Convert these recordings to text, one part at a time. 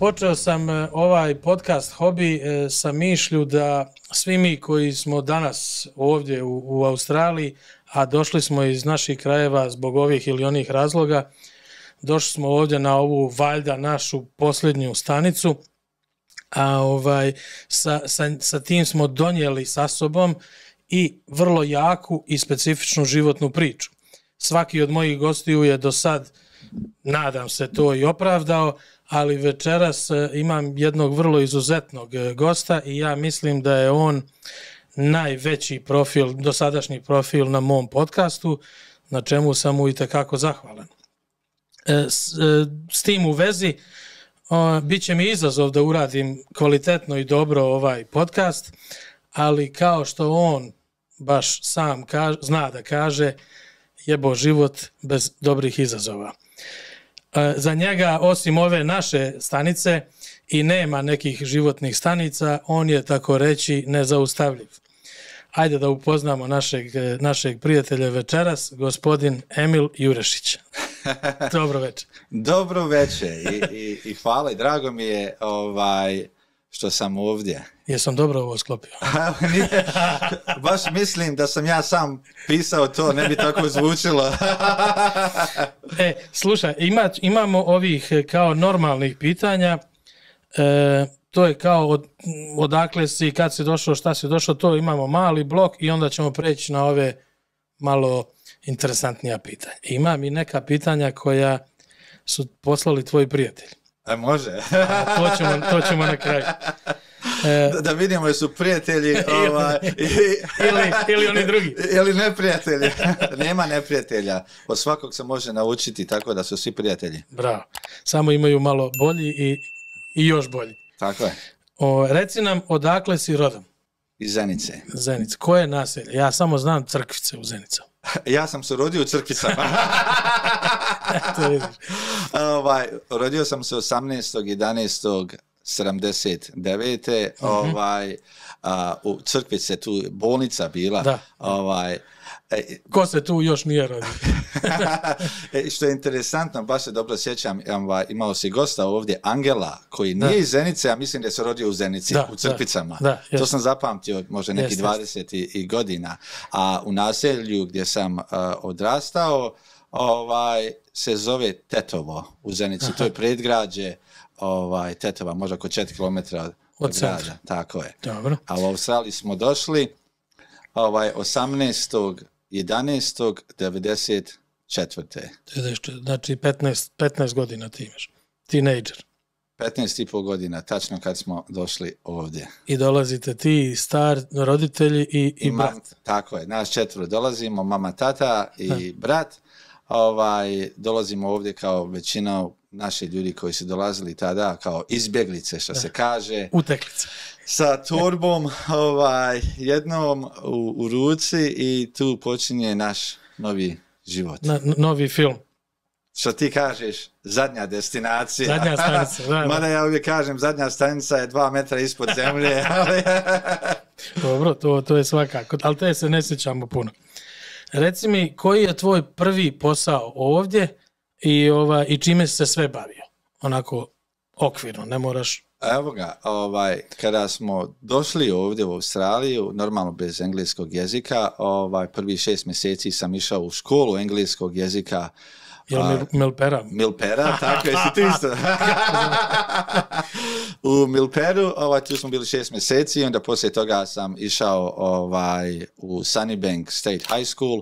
Počeo sam ovaj podcast Hobi sa mišlju da svi mi koji smo danas ovdje u Australiji, a došli smo iz naših krajeva zbog ovih ili onih razloga, došli smo ovdje na ovu valjda našu posljednju stanicu, a sa tim smo donijeli sa sobom i vrlo jaku i specifičnu životnu priču. Svaki od mojih gostiju je do sad, nadam se, to i opravdao, ali večeras imam jednog vrlo izuzetnog gosta i ja mislim da je on najveći profil, dosadašnji profil na mom podcastu, na čemu sam mu itekako zahvalan. S tim u vezi, bit će mi izazov da uradim kvalitetno i dobro ovaj podcast, ali kao što on baš sam zna da kaže, jebo život bez dobrih izazova. Za njega, osim ove naše stanice, i nema nekih životnih stanica, on je, tako reći, nezaustavljiv. Ajde da upoznamo našeg prijatelja večeras, gospodin Emil Jurešić. Dobro večer. Dobro večer i hvala i drago mi je što sam ovdje. Jesam dobro ovo sklopio? Baš mislim da sam ja sam pisao to, ne bi tako zvučilo. Slušaj, imamo ovih kao normalnih pitanja, to je kao odakle si, kad si došao, šta si došao, to imamo mali blok i onda ćemo preći na ove malo interesantnija pitanja. Imam i neka pitanja koja su poslali tvoji prijatelji. Može. To ćemo na kraju. Da vidimo jesu prijatelji ili oni drugi. Ili neprijatelji. Nema neprijatelja. Od svakog se može naučiti, tako da su svi prijatelji. Bravo. Samo imaju malo bolji i još bolji. Tako je. Reci nam, odakle si rodom? Iz Zenice. Zenice. Koje naselje? Ja samo znam Crkvice u Zenicama. Ja sam se rodio u Crkvicama. Rodio sam se 18.11.79. U Crkvice tu bolnica bila. Da. Ko se tu još nije rodio? Što je interesantno, baš se dobro sjećam, imao si gosta ovdje, Angela, koji nije iz Zenice, a mislim da se rodio u Zenici, u Crkvicama. To sam zapamtio možda neki 20 godina. A u naselju gdje sam odrastao, se zove Tetovo u Zenici. Aha. To je predgrađe Tetova, možda oko 4 km od grada. Tako je. Dobro. A u Australiji smo došli 18.11.94. Znači 15 godina ti imaš. Teenager. 15,5 godina, tačno kad smo došli ovdje. I dolazite ti, star, roditelji i brat. Tako je, nas 4 dolazimo, mama, tata i brat. Dolazimo ovdje kao većina naših ljudi koji su dolazili tada kao izbjeglice, što se kaže. Uteklice. Sa torbom jednom u ruci i tu počinje naš novi život. Novi film. Što ti kažeš, zadnja destinacija. Zadnja stanica, da. Mada ja uvijek kažem, zadnja stanica je 2 metra ispod zemlje. Dobro, to je svakako, ali te se ne sjećamo puno. Reci mi, koji je tvoj prvi posao ovdje i čime si se sve bavio? Onako okvirno, ne moraš... Evo ga, kada smo došli ovdje u Australiju, normalno bez engleskog jezika, prvi 6 mjeseci sam išao u školu engleskog jezika. Milpera? Milpera, tako je, si ti isto. U Milperu, tu smo bili 6 mjeseci i onda poslije toga sam išao u Sunnybank State High School,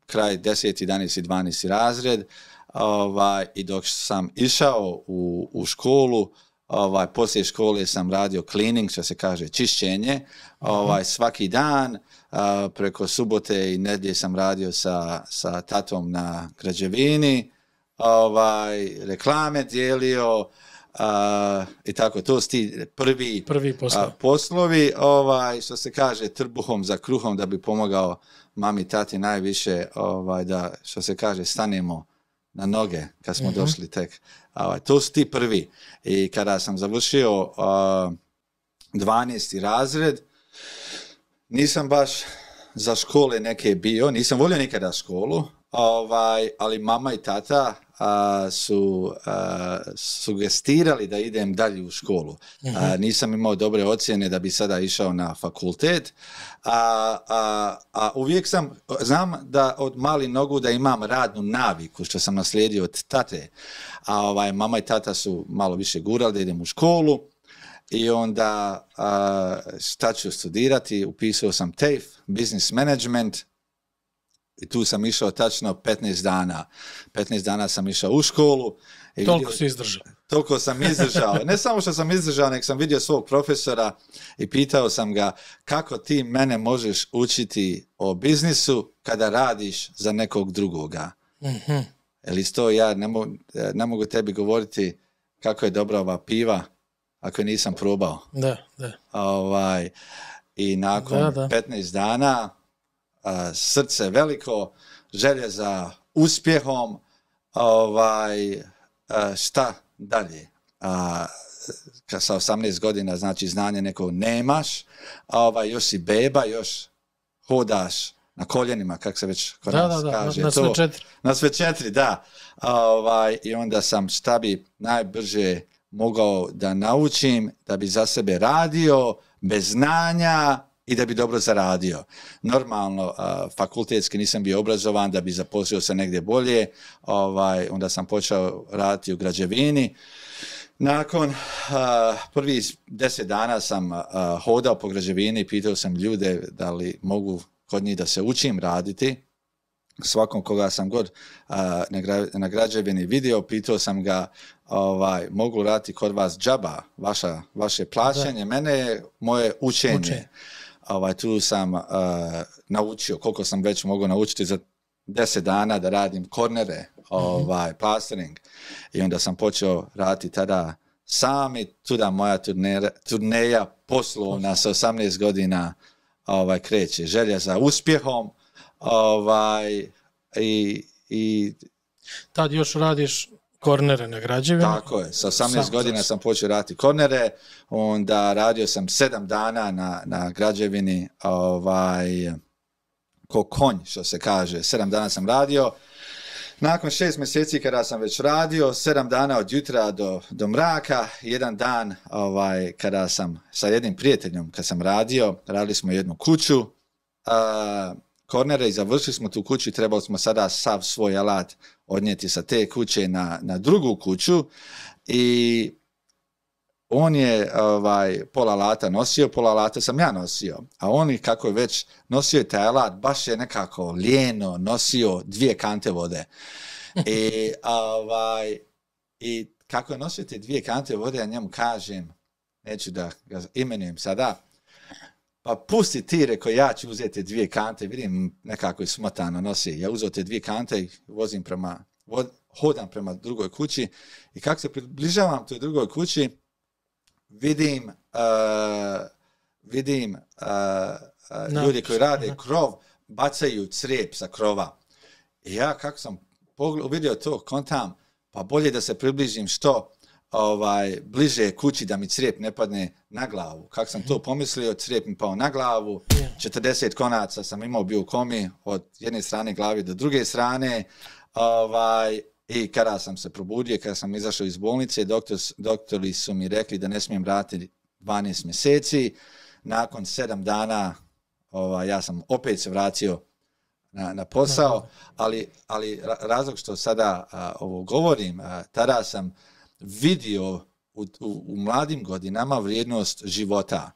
kraj 10, 11 i 12 razred. I dok sam išao u školu, poslije škole sam radio cleaning, što se kaže čišćenje, svaki dan, preko subote i nedjelje sam radio sa tatom na građevini, reklame dijelio i tako, to su ti prvi poslovi, što se kaže trbuhom za kruhom, da bi pomogao mami i tati najviše, da, što se kaže, stanemo na noge kad smo došli tek. To su ti prvi. I kada sam završio 12. razred, nisam baš za škole neke bio, nisam volio nikada školu, ali mama i tata su sugestirali da idem dalje u školu. Nisam imao dobre ocjene da bi sada išao na fakultet. Uvijek znam da od malih nogu da imam radnu naviku, što sam naslijedio od tate. Mama i tata su malo više gurali da idem u školu. I onda šta ću studirati? Upisao sam TAFE, Business Management. I tu sam išao tačno 15 dana. 15 dana sam išao u školu. Toliko si izdržao. Toliko sam izdržao. Ne samo što sam izdržao, nego sam vidio svog profesora i pitao sam ga kako ti mene možeš učiti o biznisu kada radiš za nekog drugoga. Mm-hmm. Jer isto ja ne mogu tebi govoriti kako je dobra ova piva ako je nisam probao. Da. I nakon 15 dana srce veliko, želje za uspjehom, šta dalje? Sa 18 godina, znači znanje neko nemaš, još si beba, još hodaš na koljenima, kako se već kod nas kaže. Na sve četiri. Na sve četiri, da. I onda sam šta bi najbrže mogao da naučim, da bi za sebe radio, bez znanja, i da bi dobro zaradio. Normalno, fakultetski nisam bio obrazovan da bi zaposlio se negdje bolje. Onda sam počeo raditi u građevini. Nakon prvih 10 dana sam hodao po građevini i pitao sam ljude da li mogu kod njih da se učim raditi. Svakom koga sam god na građevini vidio, pitao sam ga mogu raditi kod vas džaba, vaše plaćanje, mene je moje učenje. Tu sam naučio, koliko sam već mogao naučiti za 10 dana da radim kornere, plastering. I onda sam počeo raditi tada sam i tuda moja turneja poslovna sa 18 godina kreće. Želja za uspjehom i tad još radiš kornere na građevini? Tako je, sa 18 godina sam počeo raditi kornere, onda radio sam 7 dana na građevini, ko konj, što se kaže, 7 dana sam radio. Nakon 6 mjeseci kada sam već radio, 7 dana od jutra do mraka, jedan dan kada sam sa jednim prijateljom, kad sam radili smo jednu kuću, kornere i završili smo tu kuću i trebali smo sada sav svoj alat odnijeti sa te kuće na drugu kuću i on je pola alata nosio, pola alata sam ja nosio, a on kako je već nosio taj alat, baš je nekako lijeno nosio 2 kante vode. I kako je nosio te 2 kante vode, ja njemu kažem, neću da ga imenujem sada, pa pusti ti, reko, ja ću uzeti 2 kante, vidim nekako i smotano nosi. Ja uzeo te 2 kante i hodam prema drugoj kući i kako se približavam toj drugoj kući, vidim ljudi koji rade krov, bacaju crijep sa krova. I ja kako sam vidio to, kontam, pa bolje da se približim što bliže kući da mi crijep ne padne na glavu. Kako sam to pomislio, crijep mi pao na glavu, 40 konaca sam imao bio u komi od jedne strane glavi do druge strane. I kada sam se probudio, kada sam izašao iz bolnice, doktori su mi rekli da ne smijem raditi 12 mjeseci. Nakon 7 dana ja sam opet se vratio na posao, ali razlog što sada ovo govorim, tada sam vidio u mladim godinama vrijednost života.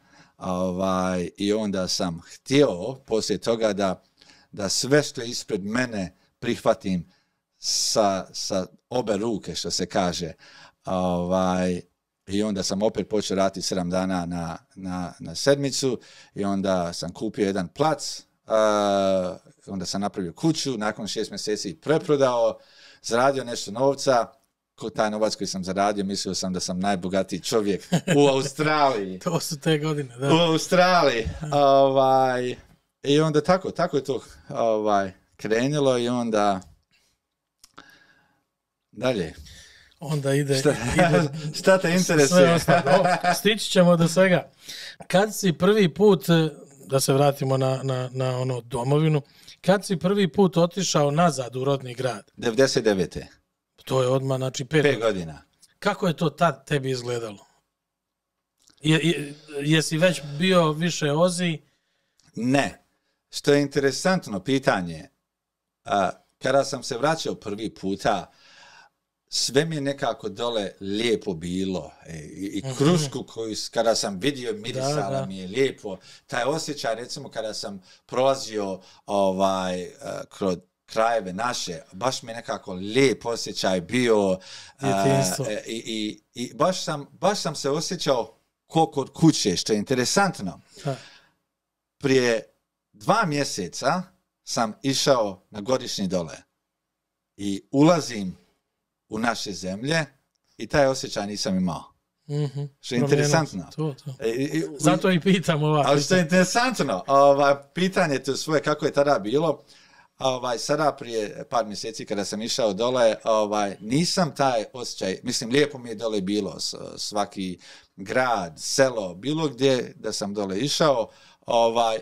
I onda sam htio poslije toga da sve što je ispred mene prihvatim sa obe ruke, što se kaže. I onda sam opet počeo raditi 7 dana na sedmicu i onda sam kupio jedan plac, onda sam napravio kuću, nakon 6 mjeseci preprodao, zaradio nešto novca. Taj novac koji sam zaradio, mislio sam da sam najbogatiji čovjek u Australiji. To su te godine, da. U Australiji. I onda tako je to krenulo i onda dalje. Onda ide šta te interesuje? Stići ćemo do svega. Kad si prvi put da se vratimo na ono domovinu. Kad si prvi put otišao nazad u rodni grad? 99. To je odmah, znači 5 godina. Kako je to tad tebi izgledalo? Jesi već bio više Ozi? Ne. Što je interesantno pitanje, kada sam se vraćao prvi puta, sve mi je nekako dole lijepo bilo. I krušku koju kada sam vidio mirisala mi je lijepo. Taj osjećaj, recimo, kada sam prolazio kroz krajeve naše, baš mi je nekako lijep osjećaj bio. I baš sam se osjećao ko kod kuće, što je interesantno. Prije 2 mjeseca sam išao na godišnji dole i ulazim u naše zemlje i taj osjećaj nisam imao. Što je interesantno. Zato i pitam ovako. Ali što je interesantno, pitanje to svoje kako je tada bilo, sada prije par mjeseci kada sam išao dole, nisam taj osjećaj, mislim, lijepo mi je dole bilo, svaki grad, selo, bilo gdje da sam dole išao,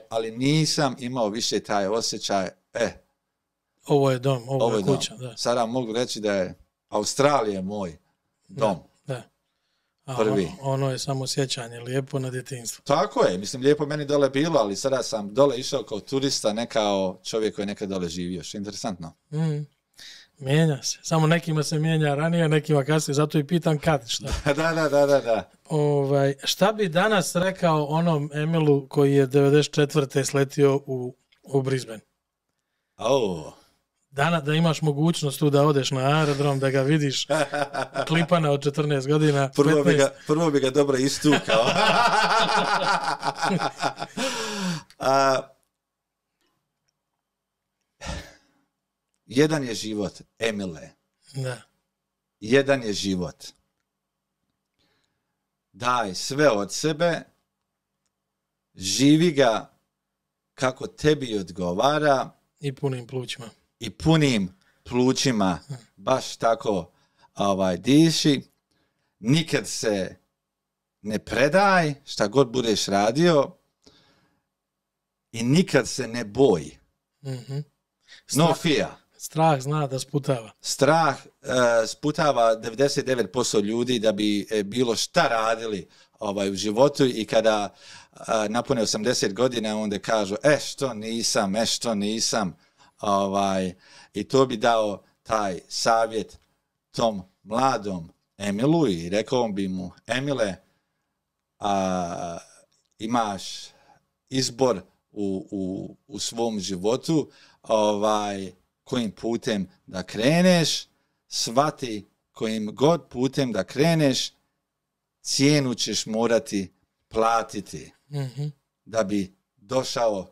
ali nisam imao više taj osjećaj, ovo je dom, ovo je kuća. Da. Sada mogu reći da je Australija moj dom. Da. Prvi. Ono je samo sjećanje, lijepo na djetinjstvu. Tako je, mislim, lijepo meni dole bilo, ali sada sam dole išao kao turista, ne kao čovjek koji je nekad dole živio. Što je interesantno. Mijenja se. Samo nekima se mijenja ranije, nekima kasnije, zato i pitam kad. Šta? Da. Šta bi danas rekao onom Emilu koji je 94. sletio u Brisbane? Da imaš mogućnost tu da odeš na aerodrom, da ga vidiš klipana od 14 godina. Prvo bi ga dobro istukao. Jedan je život, Emile. Da. Jedan je život. Daj sve od sebe, živi ga kako tebi odgovara. I punim plućima. Baš tako diši. Nikad se ne predaj, šta god budeš radio. I nikad se ne boj. No fear. Strah zna da sputava. Strah sputava 99% ljudi da bi bilo šta radili u životu i kada napune 80 godina onda kažu što nisam. I to bi dao taj savjet tom mladom Emilu i rekao bi mu, Emile, imaš izbor u svom životu, kojim putem da kreneš, shvati kojim god putem da kreneš, cijenu ćeš morati platiti da bi došao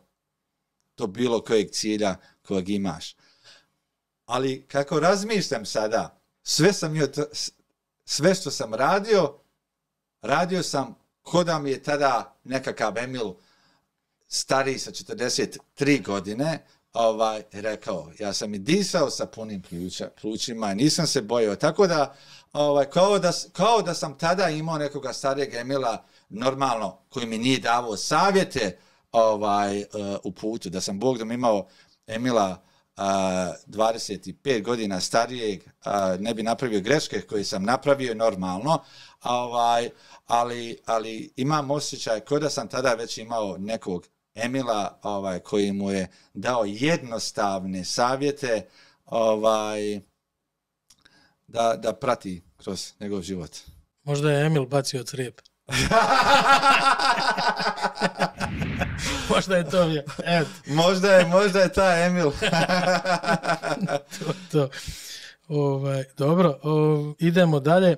do bilo kojeg cilja kojeg imaš. Ali kako razmišljam sada, sve što sam radio sam ko da mi je tada nekakav Emil stariji sa 43 godine, rekao, ja sam i disao sa punim plućima, nisam se bojao, tako da, kao da sam tada imao nekoga starijeg Emila, normalno, koji mi nije davao savjete u putu, da sam Bog da mi imao Emila 25 godina starijeg, ne bi napravio greške koje sam napravio normalno, ali imam osjećaj kao da sam tada već imao nekog Emila koji mu je dao jednostavne savjete da prati kroz njegov život. Možda je Emil bacio crijep. Možda je to. Možda je ta Emil. to. Dobro, idemo dalje.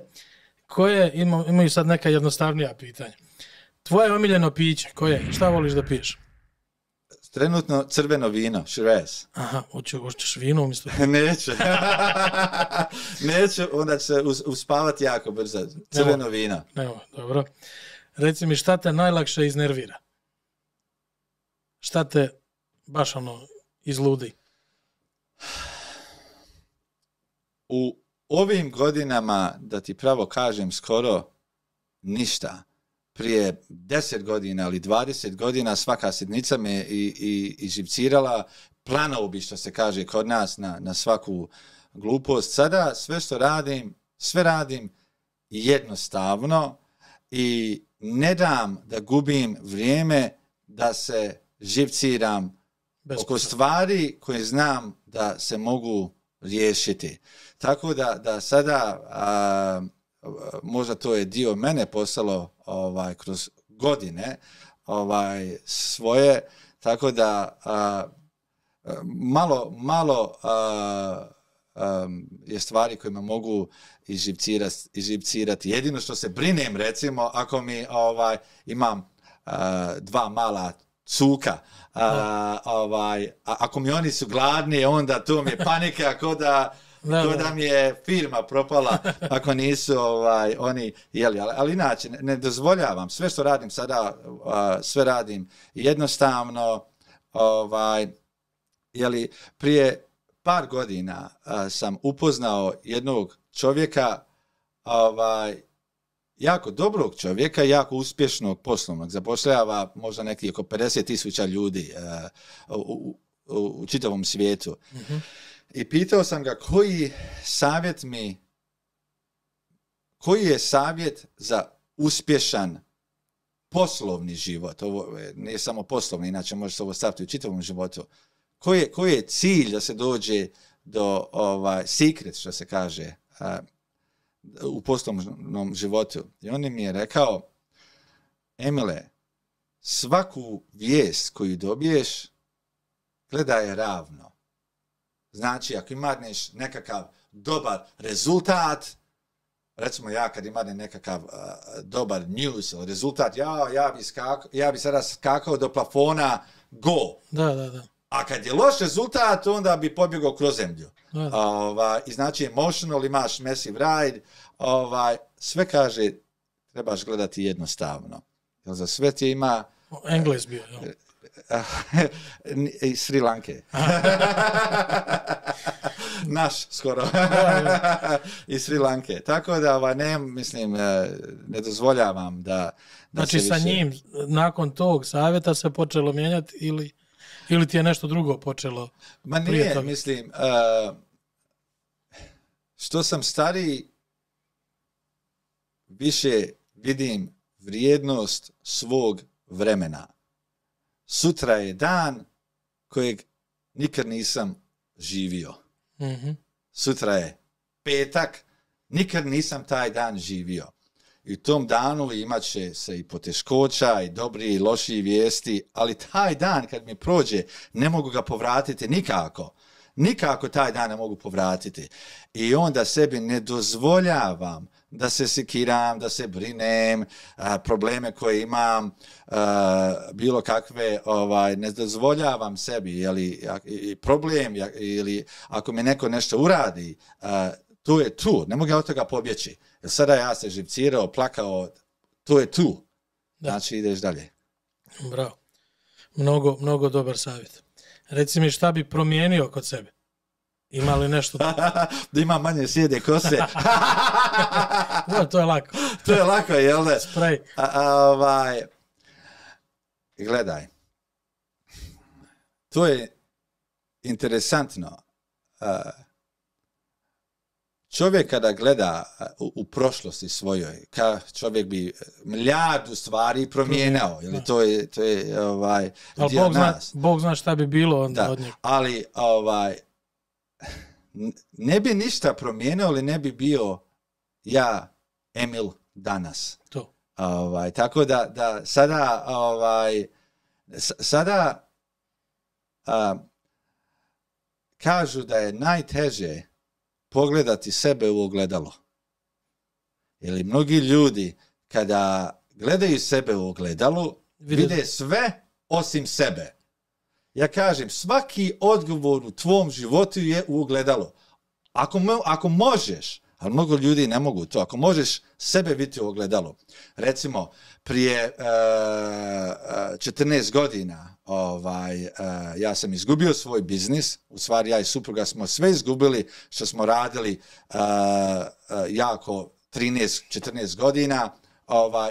Imaju sad neka jednostavnija pitanja. Tvoje omiljeno piće, koje? Šta voliš da piješ? Trenutno crveno vino, Shiraz. Aha, hoćeš vino umjesto? Neću, onda će se uspavati jako brzo. Crveno vino. Evo, dobro. Reci mi, šta te najlakše iznervira? Šta te baš izludi? U ovim godinama, da ti pravo kažem, skoro ništa. prije 10 godina ili 20 godina svaka sitnica me i živcirala, planao bi, što se kaže kod nas, na svaku glupost. Sada sve radim jednostavno i ne dam da gubim vrijeme da se živciram oko stvari koje znam da se mogu riješiti. Tako da sada možda to je dio mene postalo kroz godine svoje, tako da malo je stvari koje me mogu izživcirati. Jedino što se brinem, recimo, ako mi imam 2 mala cuka, ako mi oni su gladni, onda to mi je panika, ko da mi je firma propala ako nisu oni jeli. Ali inače, ne dozvoljavam. Sve što radim sada, sve radim jednostavno. Prije par godina sam upoznao jednog čovjeka, jako dobrog čovjeka, jako uspješnog poslovnog. Zapošljava možda neki oko 50,000 ljudi u čitavom svijetu. Mm-hmm. I pitao sam ga koji je savjet za uspješan poslovni život. Ovo nije samo poslovni, inače može se ovo staviti u čitavom životu. Koji je cilj da se dođe do secret, što se kaže, u poslovnom životu? I on mi je rekao, Emile, svaku vijest koju dobiješ, gledaj je ravno. Znači, ako imaš nekakav dobar rezultat, recimo ja kad imam nekakav dobar news ili rezultat, ja bi sada skakao do plafona go. Da. A kad je loš rezultat, onda bi pobjegao kroz zemlju. I znači, emotional, imaš massive ride, sve kaže, trebaš gledati jednostavno. Jer za sve ti ima... Engles bio, jo. Iz Sri Lanke. Naš skoro. Iz Sri Lanke. Tako da ne dozvoljavam da znači sa njim nakon tog savjeta se počelo mijenjati ili ti je nešto drugo počelo? Ma nije, što sam stariji, više vidim vrijednost svog vremena. Sutra je dan kojeg nikad nisam živio. Mm-hmm. Sutra je petak, nikad nisam taj dan živio. I u tom danu imat će se i poteškoća, i dobri i loši vijesti, ali taj dan kad mi prođe, ne mogu ga povratiti nikako. Nikako taj dan ne mogu povratiti. I onda sebi ne dozvoljavam da se sekiram, da se brinem, probleme koje imam, bilo kakve, ne dozvoljavam sebi, problem, ili ako mi neko nešto uradi, to je tu, ne mogu ja od toga pobjeći. Jer sada ja se živcirao, plakao, to je tu. Da. Znači ideš dalje. Bravo. Mnogo dobar savjet. Reci mi šta bi promijenio kod sebe? Ima li nešto? Da ima manje sjede kose. No, to je lako. To je lako, jel ne? Sprej. Gledaj. To je interesantno. Čovjek kada gleda u prošlosti svojoj, čovjek bi milijardu stvari promijenio, ili to je dio nas. Bog zna šta bi bilo onda od njega. Ali ne bi ništa promijenio, ali ne bi bio ja, Emil, danas. To. Tako da sada kažu da je najteže pogledati sebe u ogledalo. Jer mnogi ljudi kada gledaju sebe u ogledalu, vide sve osim sebe. Ja kažem, svaki odgovor u tvom životu je u ogledalu. Ako možeš, ali mnogo ljudi ne mogu to, ako možeš sebe vidjeti u ogledalu. Recimo, prije 14 godina ja sam izgubio svoj biznis, u stvari ja i supruga smo sve izgubili što smo radili jako 13-14 godina,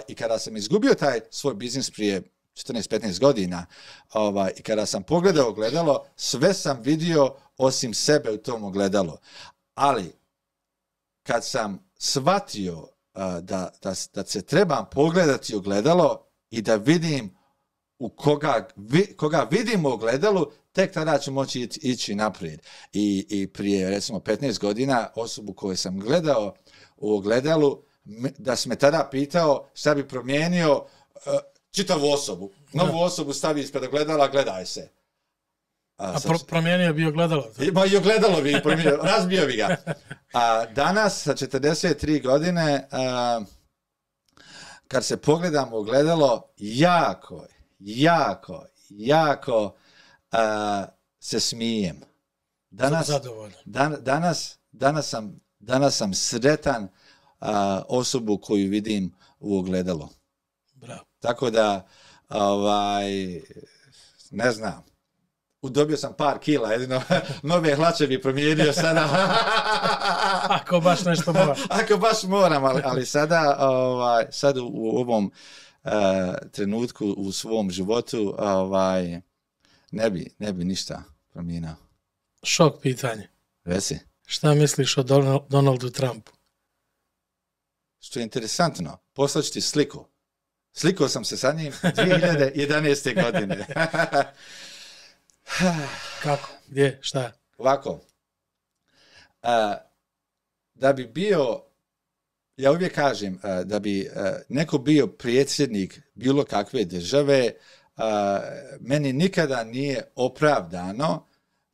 I kada sam izgubio taj svoj biznis prije 14-15 godina, i kada sam pogledao ogledalo, sve sam vidio osim sebe u tom ogledalo. Ali, kad sam shvatio da se trebam pogledati ogledalo i da vidim u koga vidim u ogledalu, tek tada ću moći ići naprijed. I prije, recimo, 15 godina osobu koju sam gledao u ogledalu, da sam me tada pitao šta bi promijenio, čitavu osobu. Novu osobu stavi ispred ogledala, gledaj se. Promijenio bi ogledalo? Ma i ogledalo bi promijenio, razbio bi ga. Danas, sa 43 godine, kad se pogledam u ogledalo, jako se smijem. Danas sam sretan osobu koju vidim u ogledalo. Bravo. Tako da, ne znam, udobio sam par kila, jedino nove hlače bi promijenio sada. Ako baš nešto moram. Ako baš moram, ali sada u ovom trenutku u svom životu ne bi ništa promijenio. Šok pitanje. Reci. Šta misliš o Donaldu Trumpu? Što je interesantno, poslaću ti sliku. Slikao sam se sa njim 2011. godine. Kako? Gdje? Šta? Ovako. Da bi bio, ja uvijek kažem, da bi neko bio predsjednik bilo kakve države, meni nikada nije opravdano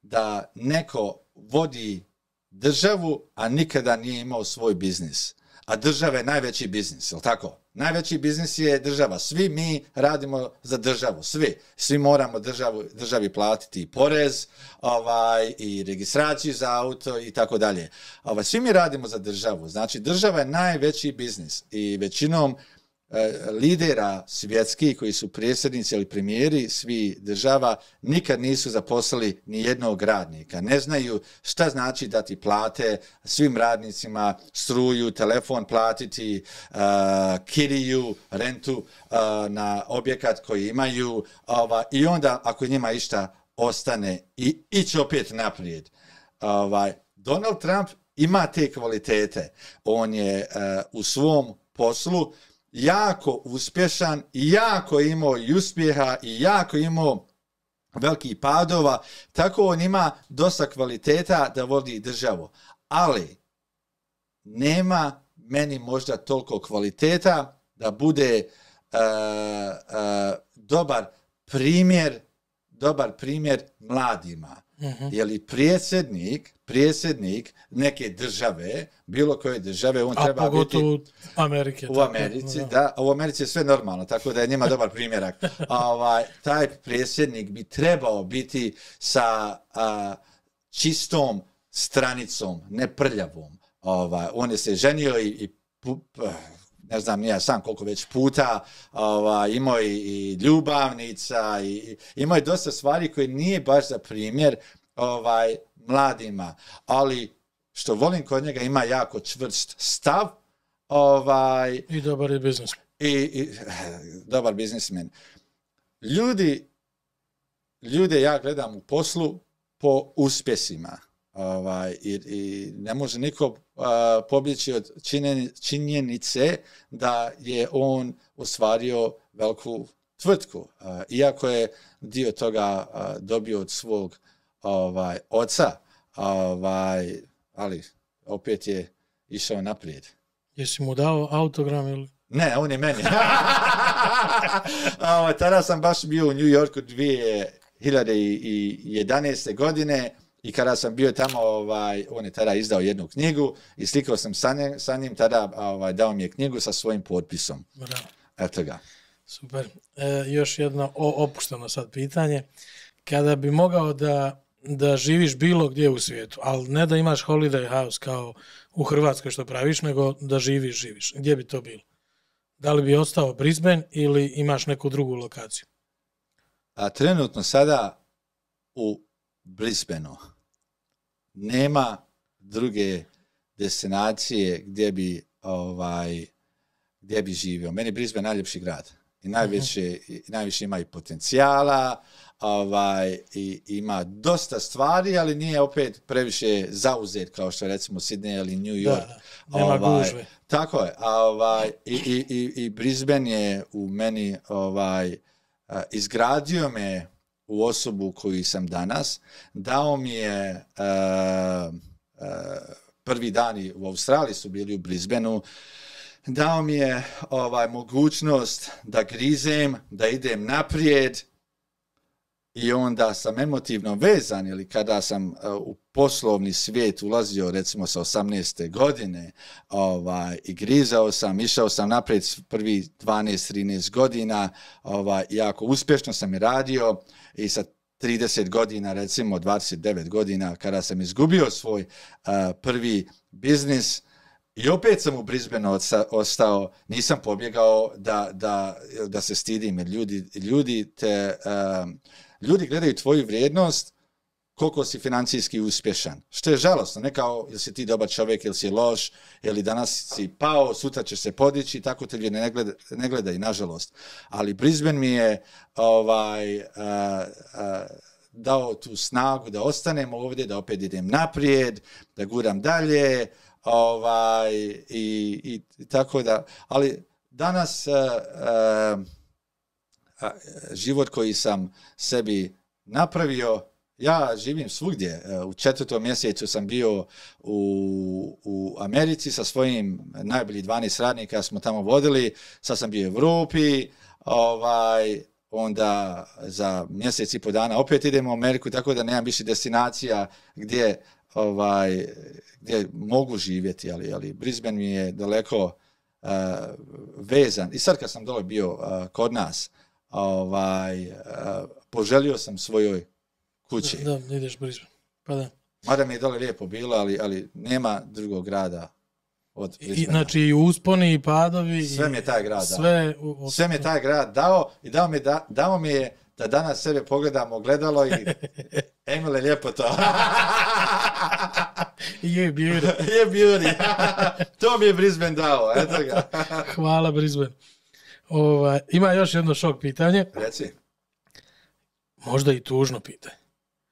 da neko vodi državu, a nikada nije imao svoj biznis. A država je najveći biznis, je li tako? Najveći biznis je država. Svi mi radimo za državu, svi moramo državi platiti porez, i registraciju za auto i tako dalje. Svi mi radimo za državu. Znači, država je najveći biznis i većinom lidera svjetskih koji su predsjednici ili premijeri svi država nikad nisu zaposlili ni jednog radnika. Ne znaju šta znači dati plate svim radnicima, struju, telefon platiti, kiriju, rentu na objekat koji imaju i onda ako njima išta ostane i ići opet naprijed. Donald Trump ima te kvalitete. On je u svom poslu jako uspješan i jako imao i uspjeha i jako imao velikih padova, tako on ima dosta kvaliteta da vodi državu. Ali nema meni možda toliko kvaliteta da bude dobar primjer mladima. Je li predsjednik neke države, bilo koje države, on treba biti... A pogotovo Amerike. U Americi, da. U Americi je sve normalno, tako da je njima dobar primjerak. Taj predsjednik bi trebao biti sa čistom stranicom, ne prljavom. On je se ženio i ne znam ni ja sam koliko već puta, imao i ljubavnica, i imao je dosta stvari koje nije baš za primjer mladima, ali što volim kod njega, ima jako čvrst stav. I dobar je biznismen. I dobar biznismen. Ljude ja gledam u poslu po uspjesima. I ne može niko pobjeći od činjenice da je on ostvario veliku tvrtku. Iako je dio toga dobio od svog oca, ali opet je išao naprijed. Jesi mu dao autogram ili? Ne, on je meni. Tada sam baš bio u New Yorku 2011. godine i kada sam bio tamo, on je tada izdao jednu knjigu i slikao sam sa njim, tada dao mi je knjigu sa svojim potpisom. Bravo. Eto ga. Super. Još jedno opušteno sad pitanje. Kada bi mogao da živiš bilo gdje u svijetu, ali ne da imaš holiday house kao u Hrvatskoj što praviš, nego da živiš. Gdje bi to bilo? Da li bi ostao Brisbane ili imaš neku drugu lokaciju? Trenutno sada u Brisbaneu nema druge destinacije gdje gdje bi živio. Meni Brisbane najljepši grad. I najviše ima i potencijala, i ima dosta stvari, ali nije opet previše zauzet, kao što je recimo Sydney ili New York. Nema gužve. Tako je. I Brisbane je u meni izgradio me u osobu koju sam danas. Dao mi je prvi dani u Australiji su bili u Brisbaneu. Dao mi je mogućnost da grizem, da idem naprijed i onda sam emotivno vezan, ili kada sam u poslovni svijet ulazio recimo sa 18. godine i grizao sam, išao sam naprijed prvi 12-13 godina, jako uspješno sam i radio i sa 30 godina, recimo 29 godina, kada sam izgubio svoj prvi biznis, i opet sam u Brisbaneu ostao, nisam pobjegao da se stidim, jer ljudi gledaju tvoju vrijednost koliko si financijski uspješan. Što je žalosno, ne kao ili si ti dobar čovjek ili si loš, ili danas si pao, sutra ćeš se podići, tako te ljudi ne gledaju, nažalost. Ali Brisbane mi je dao tu snagu da ostanem ovdje, da opet idem naprijed, da guram dalje, i tako da, ali danas život koji sam sebi napravio, ja živim svugdje. U 4. mjesecu sam bio u Americi sa svojim najboljih 12 radnika, smo tamo vodili, sad sam bio u Europi, onda za mjesec i po dana opet idemo u Ameriku, tako da nemam više destinacija gdje mogu živjeti, ali Brisbane mi je daleko vezan. I sad kad sam dole bio kod nas, poželio sam svojoj kući. Da, ideš Brisbane. Pa da. Mada mi je dole lijepo bilo, ali nema drugog grada od Brisbanea. Znači i usponi i padovi. Sve mi je taj grad dao. Sve mi je taj grad dao i dao mi je da danas sebe pogledam u ogledalo i Emile, lijepo to. Je beauty. Je beauty. To mi je Brisbane dao. Eto ga. Hvala Brisbane. Ima još jedno šok pitanje. Reci. Možda i tužno pitanje.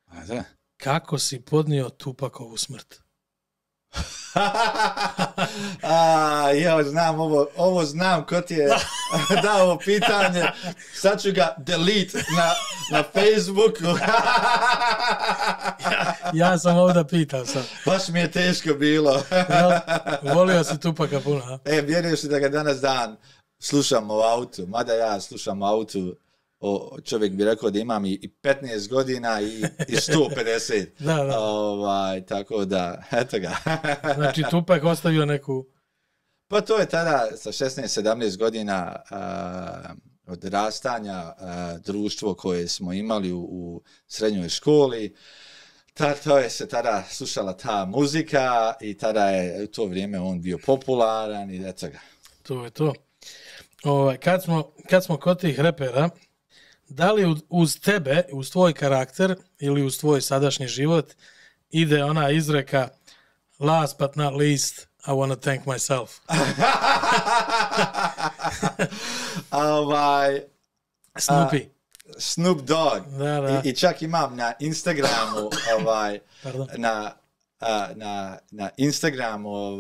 Ajde. Kako si podnio Tupakovu smrt? Ovo znam ko ti je dao ovo pitanje. Sad ću ga delete na Facebooku. Ja sam ovdje pitao sam. Baš mi je teško bilo. Volio si Tupaka puno, a? Vjeruješ li da ga danas dan slušam u autu, mada ja slušam u autu, čovjek bi rekao da imam i 15 godina i 150. Da. Tako da, eto ga. Znači Tupak ostavio neku... Pa to je tada sa 16-17 godina odrastanja, društvo koje smo imali u srednjoj školi. To je se tada slušala ta muzika i tada je u to vrijeme on bio popularan i eto ga. To je to. Kad smo kod tih repera, da li uz tebe, uz tvoj karakter ili uz tvoj sadašnji život ide ona izreka last but not least, I want to thank myself? Snoopy. Snoop Dogg. Da. I čak imam na Instagramu na Instagramu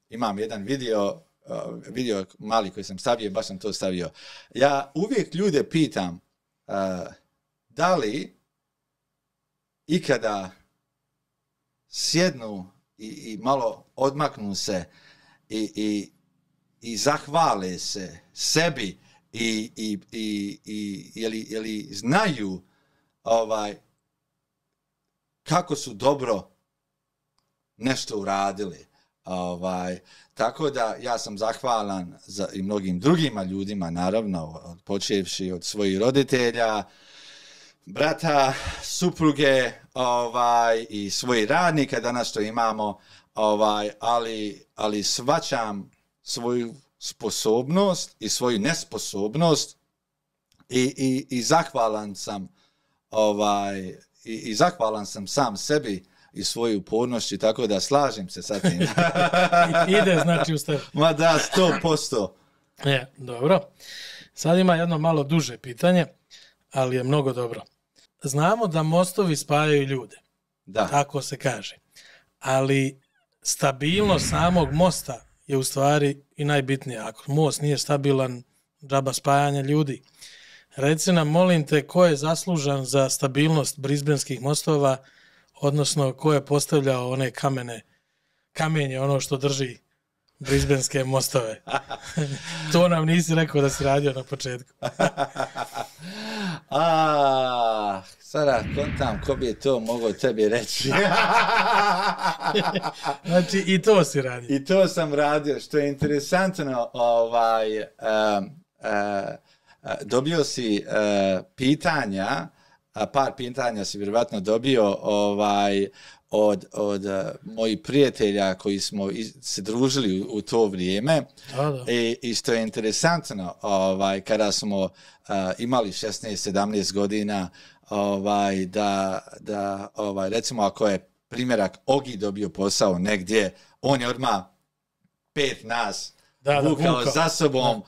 imam jedan video mali koji sam stavio, baš sam to stavio. Ja uvijek ljude pitam da li ikada sjednu i malo odmaknu se i zahvale se sebi je li znaju kako su dobro nešto uradili. Tako da ja sam zahvalan za i mnogim drugima ljudima, naravno, počevši od svojih roditelja, brata, supruge, i svojih radnika, danas to imamo, ali shvaćam svoju sposobnost i svoju nesposobnost i zahvalan sam i zahvalan sam sam sebi i svoju upornošću, tako da slažem se sa tim. Ide znači uz tebe. Ma da, 100%. Dobro. Sad ima jedno malo duže pitanje, ali je mnogo dobro. Znamo da mostovi spajaju ljude. Da. Tako se kaže. Ali stabilnost samog mosta je u stvari i najbitnija. Ako most nije stabilan, džaba spajanja ljudi. Reci nam, molim te, ko je zaslužan za stabilnost brisbaneskih mostova, odnosno ko je postavljao one kamenje, ono što drži brisbanske mostove. To nam nisi rekao da si radio na početku. Sada kontam ko bi to mogao tebi reći. Znači i to si radio. I to sam radio, što je interesantno, dobio si pitanja, par pitanja si vjerovatno dobio od mojih prijatelja koji smo se družili u to vrijeme. Da. I što je interesantno, kada smo imali 16-17 godina, da recimo ako je primjerak Ogi dobio posao negdje, on je odmah 5 nas vukao za sobom,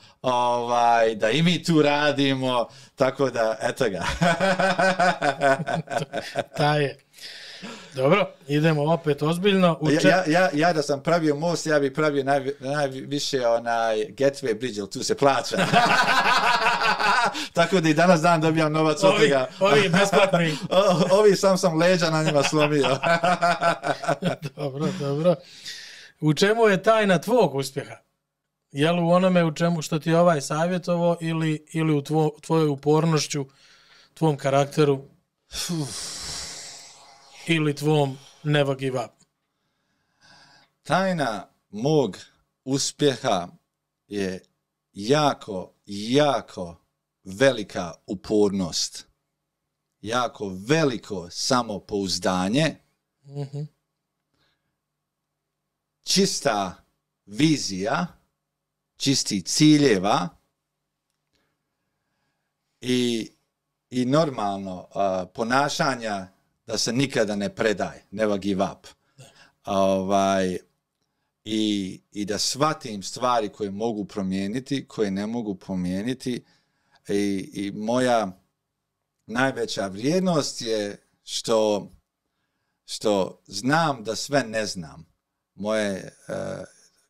da i mi tu radimo, tako da, eto ga. Ta je. Dobro, idemo opet ozbiljno. Ja da sam pravio most, ja bih pravio najviše Gateway Bridge, tu se plaća. Tako da i danas dan dobijam novac od toga. Ovi besplatni. Ovi sam leđa na njima slomio. Dobro. U čemu je tajna tvog uspjeha? Je li u onome u čemu što ti je savjetovo ili u tvojoj upornošću, tvom karakteru ili tvom never give up? Tajna mog uspjeha je jako velika upornost. Jako veliko samopouzdanje. Mm-hmm. Čista vizija, čisti ciljeva i normalno ponašanja da se nikada ne predaje, never give up. I da shvatim stvari koje mogu promijeniti, koje ne mogu promijeniti. I moja najveća vrijednost je što znam da sve ne znam.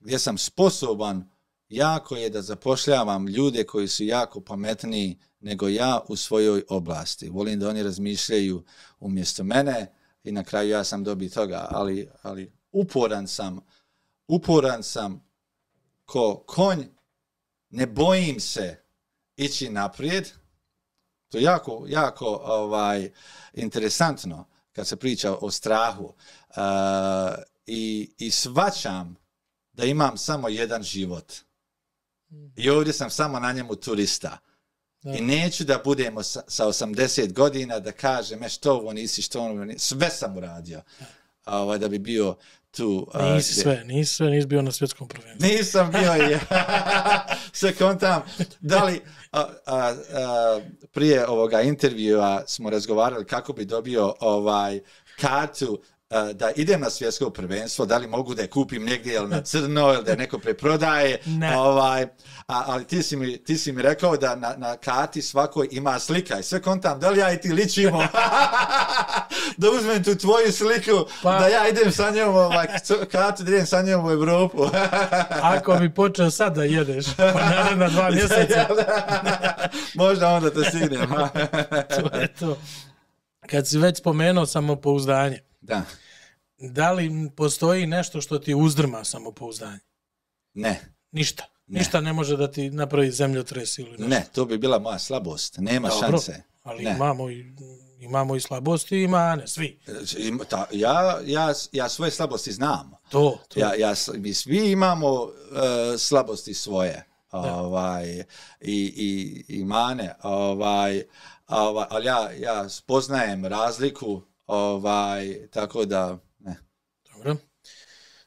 Gdje sam sposoban jako je da zapošljavam ljude koji su jako pametniji nego ja u svojoj oblasti. Volim da oni razmišljaju umjesto mene i na kraju ja sam dobio toga, ali uporan sam ko konj, ne bojim se ići naprijed. To je jako interesantno kad se priča o strahu. I shvaćam da imam samo jedan život. I ovdje sam samo na njemu turista. Da. I neću da budemo sa 80 godina da kažem što ovo nisi, sve sam uradio. Da bi bio tu. Nisi bio na svjetskom prvenstvu. Nisam bio sve kontam. Da li prije ovoga intervjua smo razgovarali kako bi dobio kartu da idem na svjetsko prvenstvo, da li mogu da je kupim negdje ili na crno ili da je neko preprodaje. Ali ti si mi rekao da na karti svakoj ima slika i sve kontam, da li ja i ti ličimo da uzmem tu tvoju sliku, da ja idem sa njom kartu, da idem sa njom u Evropu. Ako bi počeo sad da jedeš, naredna 2 mjeseca. Možda onda te stignem. To je to. Kad si već spomenuo samopouzdanje, da. Da li postoji nešto što ti uzdrma samopouzdanje? Ne. Ništa. Ništa ne može da ti napravi zemljotres ili nešto. Ne, to bi bila moja slabost. Nema šanse. Ali imamo i slabosti i mane, svi. Ja svoje slabosti znam. To. Mi svi imamo slabosti svoje. I mane. Ali ja spoznajem razliku. Tako da, ne. Dobro.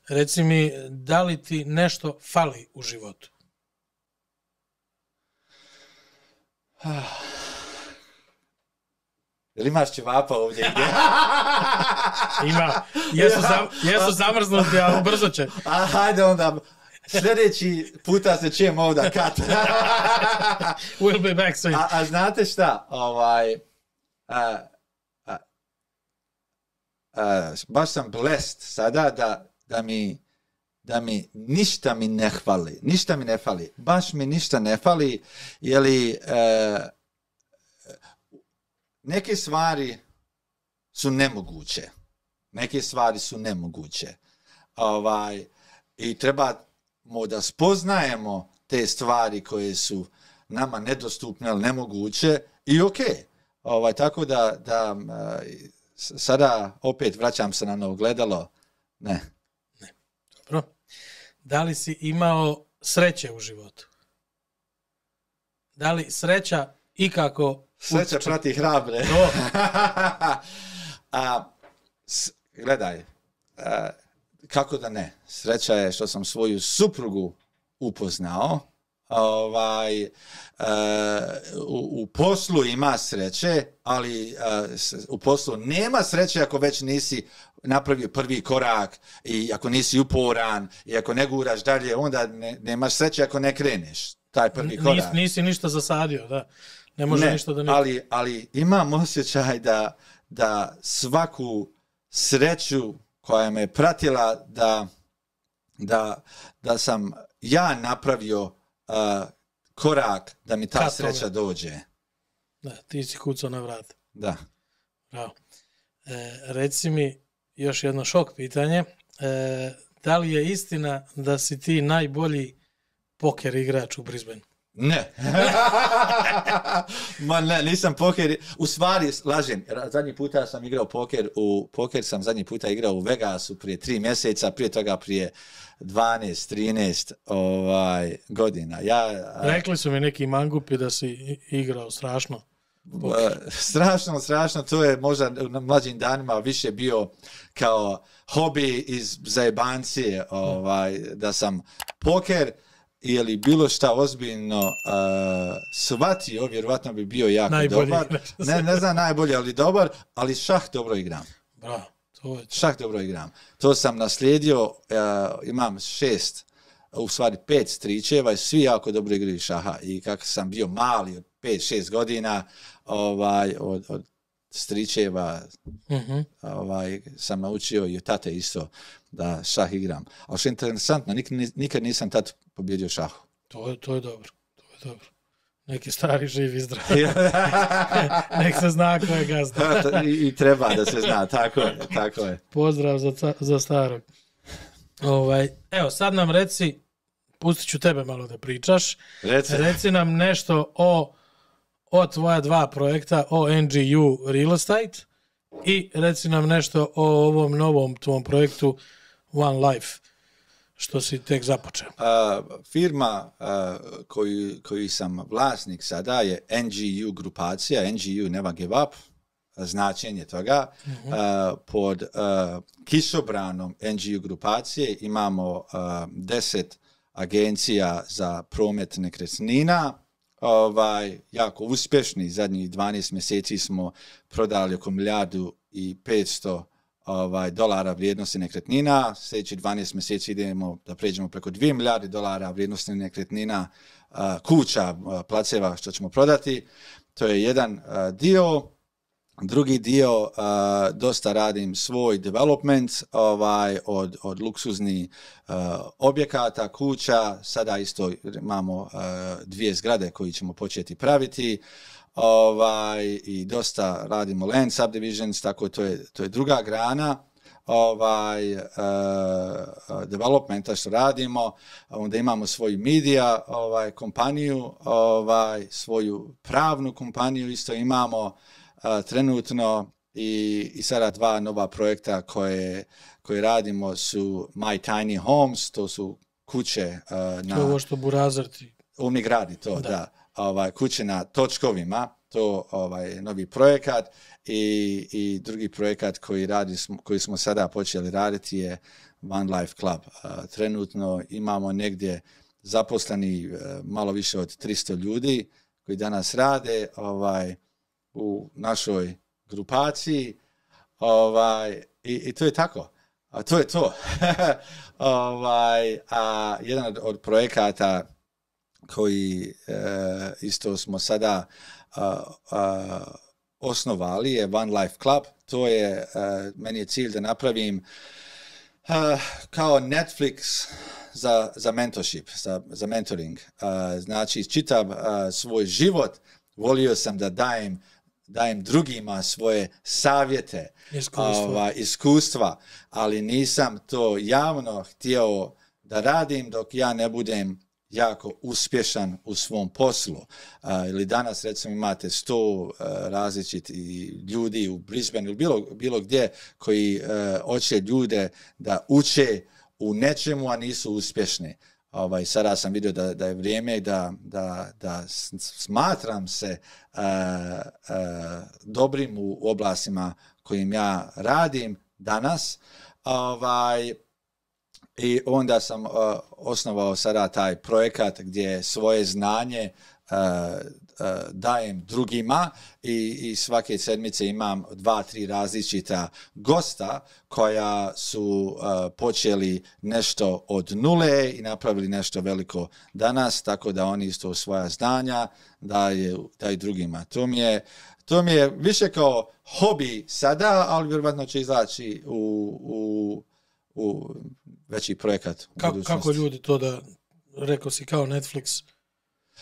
Reci mi, da li ti nešto fali u životu? Jel imaš ćevapa ovdje gdje? Ima. Jesu zamrznuti, ali brzo će. Hajde onda, Sljedeći puta se čujem ovdje kat. We'll be back soon. A znate šta? Baš sam blessed sada da mi ništa mi ne hvali. Ništa mi ne fali. Baš mi ništa ne fali. Jeli neke stvari su nemoguće. Neke stvari su nemoguće. I trebamo da spoznajemo te stvari koje su nama nedostupne, ali nemoguće i tako da sada opet vraćam se na ono ogledalo. Ne. Dobro. Da li si imao sreće u životu? Da li sreća ikako... Sreća prati hrabre. Gledaj, kako da ne? Sreća je što sam svoju suprugu upoznao. U poslu ima sreće, ali u poslu nema sreće ako već nisi napravio prvi korak i ako nisi uporan i ako ne guraš dalje, onda nemaš sreće ako ne kreneš taj prvi korak. Nisi ništa zasadio, da. Ne može ništa da ne... Ali imam osjećaj da svaku sreću koja me pratila da sam ja napravio korak da mi ta sreća dođe. Da, ti si kucao na vrat. Da. Bravo. Reci mi još jedno šok pitanje. Da li je istina da si ti najbolji poker igrač u Brisbaneu? Ne. Ne, nisam poker. U stvari, lažem. Zadnji puta sam igrao poker sam zadnji puta igrao u Vegasu prije 3 mjeseca, prije toga prije 12-13 godina. Rekli su mi neki mangupi da si igrao strašno. Strašno, to je možda na mlađim danima više bio kao hobi iz zajebancije, da sam poker ili bilo šta ozbiljno shvatio, vjerovatno bi bio jako najbolji dobar. Ne znam najbolje, ali dobar, ali šah dobro igram. Bravo. Šah dobro igram. To sam naslijedio, imam 5 stričeva i svi jako dobro igraju šaha. I kako sam bio mali, od 5-6 godina, od stričeva sam naučio i od tate isto da šah igram. Ali što je interesantno, nikad nisam tad pobjedio šahu. To je dobro. Neki stari živi i zdravi. Nek se zna ko je gazda. I treba da se zna, tako je. Pozdrav za starog. Evo, sad nam reci, pustit ću tebe malo da pričaš. Reci nam nešto o tvoja 2 projekta, o NGU Real Estate i reci nam nešto o ovom novom tvom projektu One Life, što si tek započeo. Firma koju sam vlasnik sada je NGU grupacija, NGU Never Give Up, značenje toga. Pod kišobranom NGU grupacije imamo 10 agencija za promet nekretnina, jako uspješni. Zadnjih 12 mjeseci smo prodali oko $1,500,000 dolara vrijednosti nekretnina. Sljedeći 12 mjeseci idemo da pređemo preko $2 milijarde vrijednosti nekretnina, kuća, placeva što ćemo prodati. To je jedan dio. Drugi dio, dosta radim svoj development, od luksuznih objekata, kuća. Sada isto imamo 2 zgrade koje ćemo početi praviti. I dosta radimo land subdivisions, tako to je druga grana developmenta što radimo. Onda imamo svoju media kompaniju, svoju pravnu kompaniju isto imamo trenutno i sada 2 nova projekta koje radimo su My Tiny Homes, to su kuće na... Ovo što Burazer ti... Umnik radi to, da. Kuće na točkovima, to novi projekat i drugi projekat koji smo sada počeli raditi je One Life Club. Trenutno imamo negdje zaposleni malo više od 300 ljudi koji danas rade u našoj grupaciji i to je tako. A to je to. Jedan od projekata koji isto smo sada osnovali je One Life Club. To je, meni je cilj da napravim kao Netflix za mentorship, za mentoring. Znači, čitav svoj život volio sam da dajem drugima svoje savjete, iskustva, ali nisam to javno htio da radim dok ja ne budem jako uspješan u svom poslu. Ili danas, recimo, imate 100 različitih ljudi u Brisbane ili bilo gdje koji hoće ljude da uče u nečemu, a nisu uspješni. Sada sam vidio da je vrijeme da smatram se dobrim u oblastima kojim ja radim danas. I onda sam osnovao sada taj projekat gdje svoje znanje dajem drugima i svake sedmice imam 2-3 različita gosta koja su počeli nešto od nule i napravili nešto veliko danas, tako da oni isto svoja znanja daju drugima. To mi je više kao hobi sada, ali vjerovatno će izaći u veći projekat. Kako ljudi to da, rekao si kao Netflix?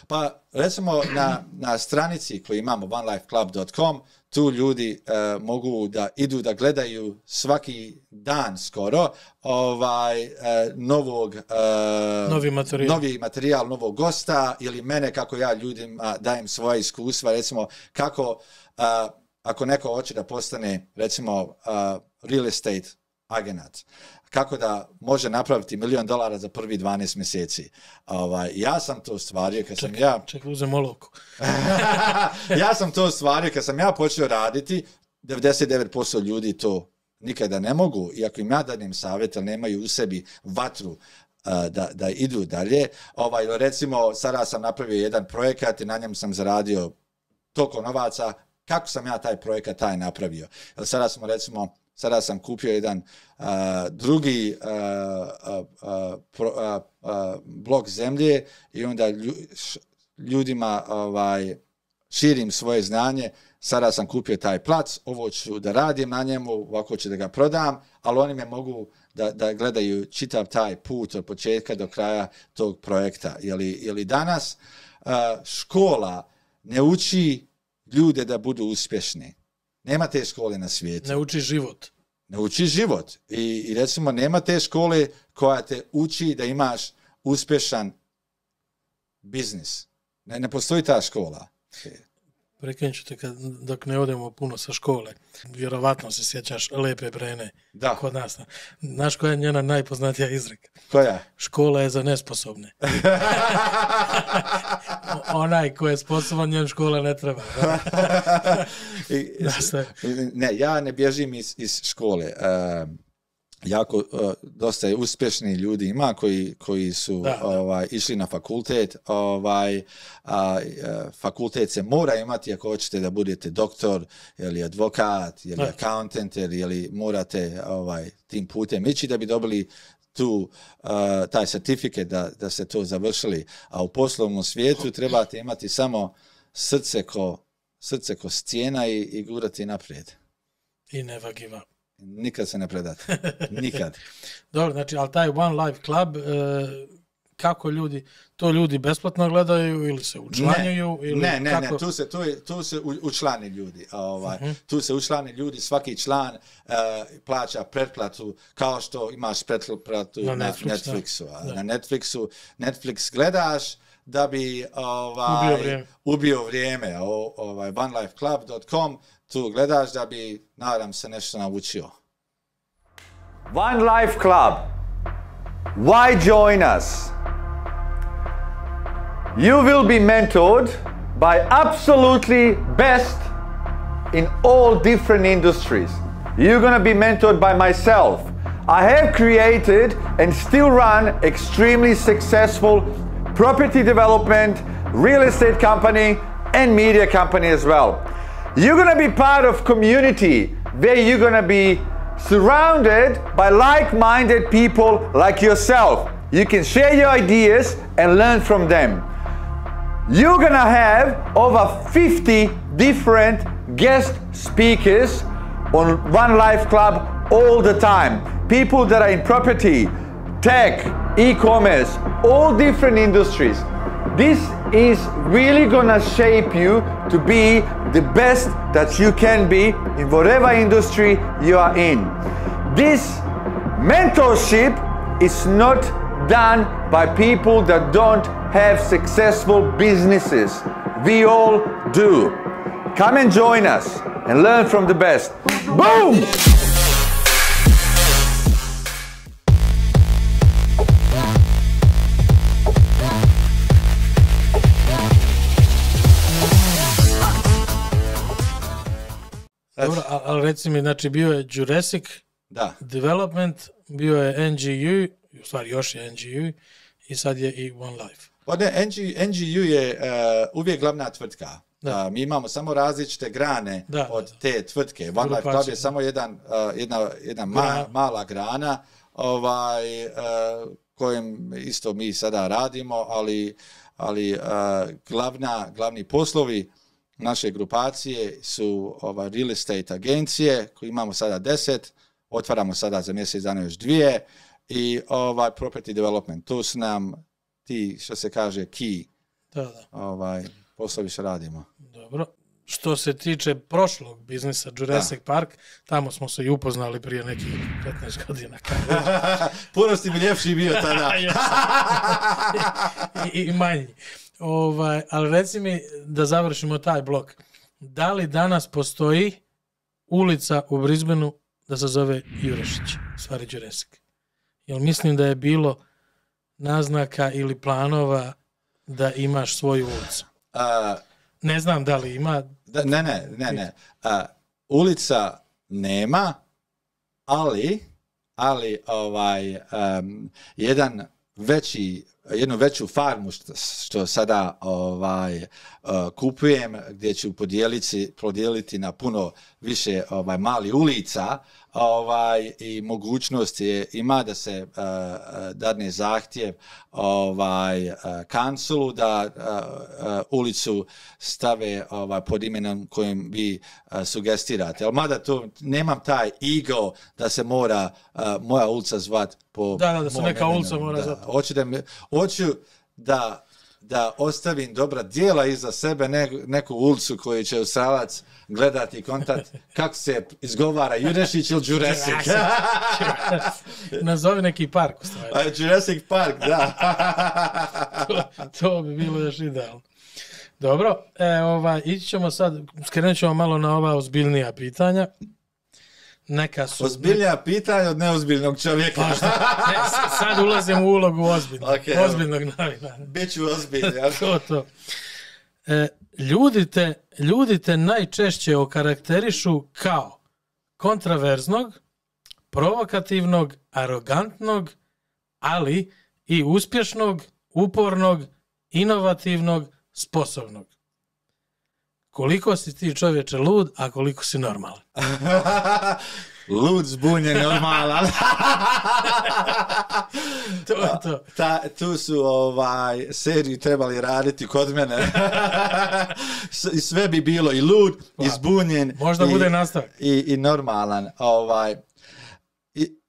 Pa recimo na stranici koju imamo onelifeclub.com, tu ljudi mogu da idu da gledaju svaki dan skoro novi materijal, novog gosta ili mene kako ja ljudima dajem svoje iskustva. Recimo kako ako neko hoće da postane recimo real estate agenat, kako da može napraviti $1 milion za prvi 12 mjeseci. Ja sam to ostvario kad sam ja... Čekaj, uzem olovku. Ja sam to ostvario kad sam ja počeo raditi. 99% ljudi to nikada ne mogu. I ako im ja dajem savjet, ali nemaju u sebi vatru da idu dalje. Recimo, sada sam napravio jedan projekat i na njemu sam zaradio toliko novaca. Kako sam ja taj projekat napravio? Sada sam kupio jedan drugi blok zemlje i onda ljudima širim svoje znanje. Sada sam kupio taj plac, ovo ću da radim na njemu, ovako ću da ga prodam, ali oni me mogu da gledaju čitav taj put od početka do kraja tog projekta. Jer danas škola ne uči ljude da budu uspješni. Nema te škole na svijetu. Ne uči život. Ne uči život. I recimo nema te škole koja te uči da imaš uspješan biznis. Ne postoji ta škola. Prekinut ću te dok ne odemo puno sa škole. Vjerovatno se sjećaš Lepe Brene kod nas. Znaš koja je njena najpoznatija izreka? Koja? Škola je za nesposobne. Onaj ko je sposoban, njen škola ne treba. Ne, ja ne bježim iz škole. Jako dosta je uspješni ljudi ima koji su išli na fakultet. Fakultet se mora imati ako hoćete da budete doktor ili advokat ili accountant ili morate tim putem ići da bi dobili taj certifikat da ste to završili. A u poslovnom svijetu trebate imati samo srce ko stijena i gurati naprijed. I never give up. Nikad se ne predati. Nikad. Dobro, znači, ali taj One Life Club, kako ljudi besplatno gledaju ili se učlanjuju? Ne, tu se učlani ljudi. Tu se učlani ljudi, svaki član plaća pretplatu kao što imaš pretplatu na Netflixu. Na Netflixu Netflix gledaš da bi ubio vrijeme. onelifeclub.com tu gledaš da bi, nadam se, nešto naučio. One Life Club. Why join us? You will be mentored by absolutely best in all different industries. You're going to be mentored by myself. I have created and still run extremely successful property development, real estate company, and media company as well. You're going to be part of community where you're going to be surrounded by like-minded people like yourself. You can share your ideas and learn from them. You're gonna have over 50 different guest speakers on One Life Club all the time. People that are in property, tech, e-commerce, all different industries. This is really gonna shape you to be the best that you can be in whatever industry you are in. This mentorship is not done by people that don't have successful businesses. We all do. Come and join us and learn from the best. Boom! Dobro, ali reci mi, znači bio je Jurassic Development, bio je NGU, u stvari još je NGU i sad je i One Life. Pa ne, NGU je uvijek glavna tvrtka. Mi imamo samo različite grane od te tvrtke. One Life Club je samo jedna mala grana kojem isto mi sada radimo, ali glavni poslovi naše grupacije su real estate agencije, koje imamo sada 10, otvaramo sada za mjesec dana još 2, i property development. To su nam ti, što se kaže, key poslovi što radimo. Dobro. Što se tiče prošlog biznisa Jurassic Park, tamo smo se i upoznali prije nekih 15 godina. Puno si mi ljepši bio tada. I manji. Ali reci mi, da završimo taj blok. Da li danas postoji ulica u Brisbaneu da se zove Jurešić, stvari Jurassic? Jel mislim da je bilo naznaka ili planova da imaš svoju ulicu? Ne znam da li ima. Ne. Ulica nema, ali jednu veću farmu što sada kupujem, gdje ću podijeliti na puno više malih ulica, i mogućnost ima da se dadne zahtjev kancelu da ulicu stave pod imenom kojim vi sugestirate. Ali mada to nemam taj ego da se mora moja ulica zvat po da se neka ulica mora zvati. Hoću da ostavim dobra djela iza sebe, neku ulicu koju će Australac gledati i kontakt kako se izgovara Jurešić ili Jurassic. Nazovi neki park. Jurassic Park, da. To bi bilo još idealno. Dobro, ići ćemo sad, skrenut ćemo malo na ova ozbiljnija pitanja. Ozbiljnija pitanja od neozbiljnog čovjeka. Sad ulazim u ulogu ozbiljnog novinara. Biću ozbiljni. To. Ljudi te najčešće okarakterišu kao kontraverznog, provokativnog, arogantnog, ali i uspješnog, upornog, inovativnog, sposobnog. Koliko si ti, čovječe, lud, a koliko si normalan? Lud, zbunjen, normalan. To. Tu su seriju trebali raditi kod mene. I sve bi bilo i lud, i zbunjen. Možda bude nastavak. I normalan.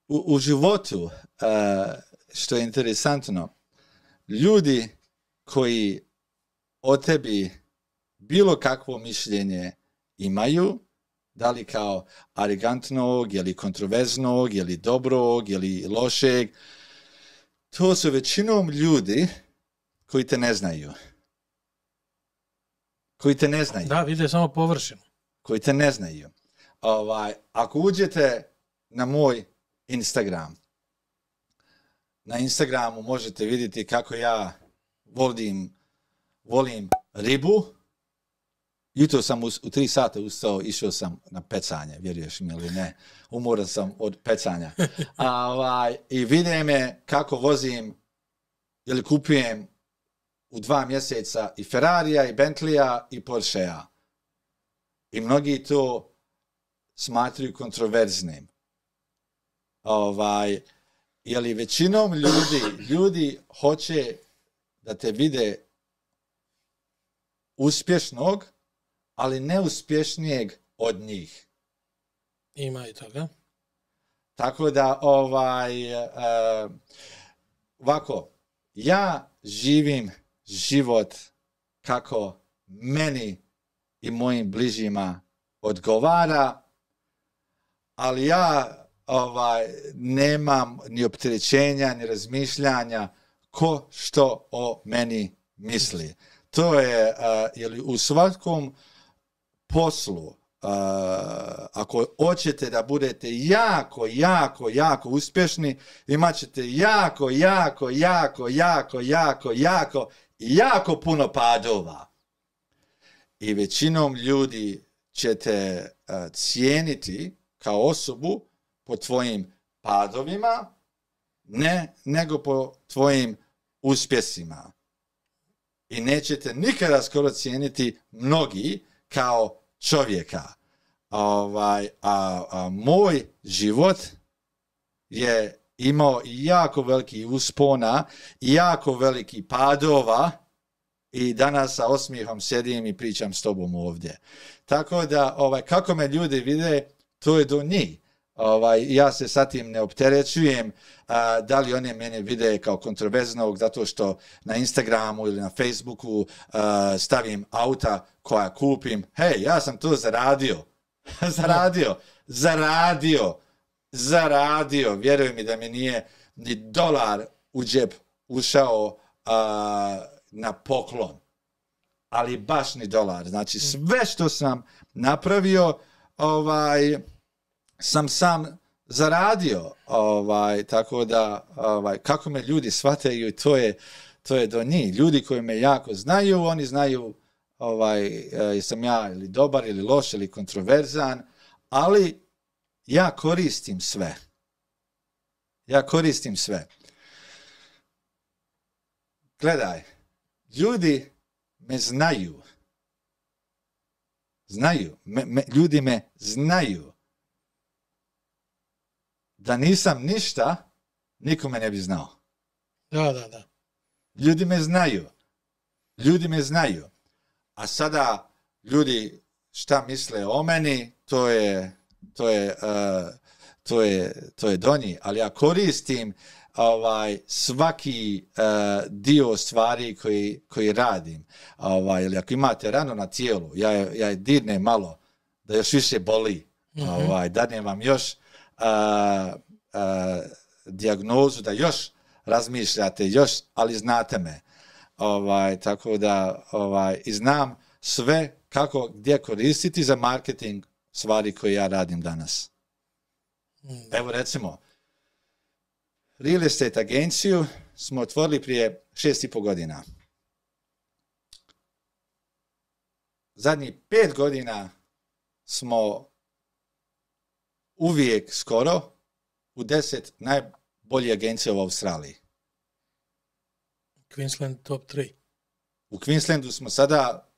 U životu, što je interesantno, ljudi koji o tebi bilo kakvo mišljenje imaju, da li kao arogantnog, ili kontroverznog, ili dobrog, ili lošeg, to su većinom ljudi koji te ne znaju. Da, vide samo površinu. Koji te ne znaju. Ako uđete na moj Instagram, na Instagramu možete vidjeti kako ja volim ribu. Jutro sam u 3 sata ustao, išao sam na pecanje, vjeruješ mi ili ne, umoran sam od pecanja. I vidim me kako vozim ili kupujem u 2 mjeseca i Ferrarija, i Bentleya, i Porschea. I mnogi to smatruju kontroverznim. Jer većinom ljudi hoće da te vide uspješnog, ali neuspješnijeg od njih. Ima i toga. Tako da, ovako, ja živim život kako meni i mojim bližima odgovara, ali ja nemam ni opterećenja, ni razmišljanja ko što o meni misli. To je, u svakom poslu, ako hoćete da budete jako uspješni, imat ćete jako puno padova. I većinom ljudi ćete cijeniti kao osobu po tvojim padovima, nego po tvojim uspjesima. I nećete nikada skoro cijeniti mnogi kao čovjeka. Moj život je imao jako veliki uspona i jako veliki padova i danas sa osmijehom sjedim i pričam s tobom ovdje. Tako da, kako me ljudi vide, to je do njih. Ja se sa tim ne opterećujem da li oni mene vide kao kontroverznog zato što na Instagramu ili na Facebooku stavim auta koja kupim. Hej, ja sam to zaradio. Vjeruj mi da mi nije ni dolar u džep ušao na poklon. Ali baš ni dolar. Znači sve što sam napravio sam zaradio, tako da kako me ljudi shvataju, to je do njih. Ljudi koji me jako znaju, oni znaju jesam ja ili dobar ili loš ili kontroverzan, ali ja koristim sve. Gledaj, ljudi me znaju. Ljudi me znaju. Da nisam ništa, nikome ne bi znao. Da. Ljudi me znaju. A sada ljudi šta misle o meni, to je do njih. Ali ja koristim svaki dio stvari koji radim. Ili ako imate ranu na tijelu, ja je dirnem malo da još više boli. Dadnem vam još dijagnozu da još razmišljate, ali znate me. Tako da i znam sve gdje koristiti za marketing stvari koje ja radim danas. Evo recimo, real estate agenciju smo otvorili prije 6,5 godina. Zadnjih 5 godina smo uvijek skoro u 10 najboljih agencija u Australiji. Queensland top 3. U Queenslandu smo sada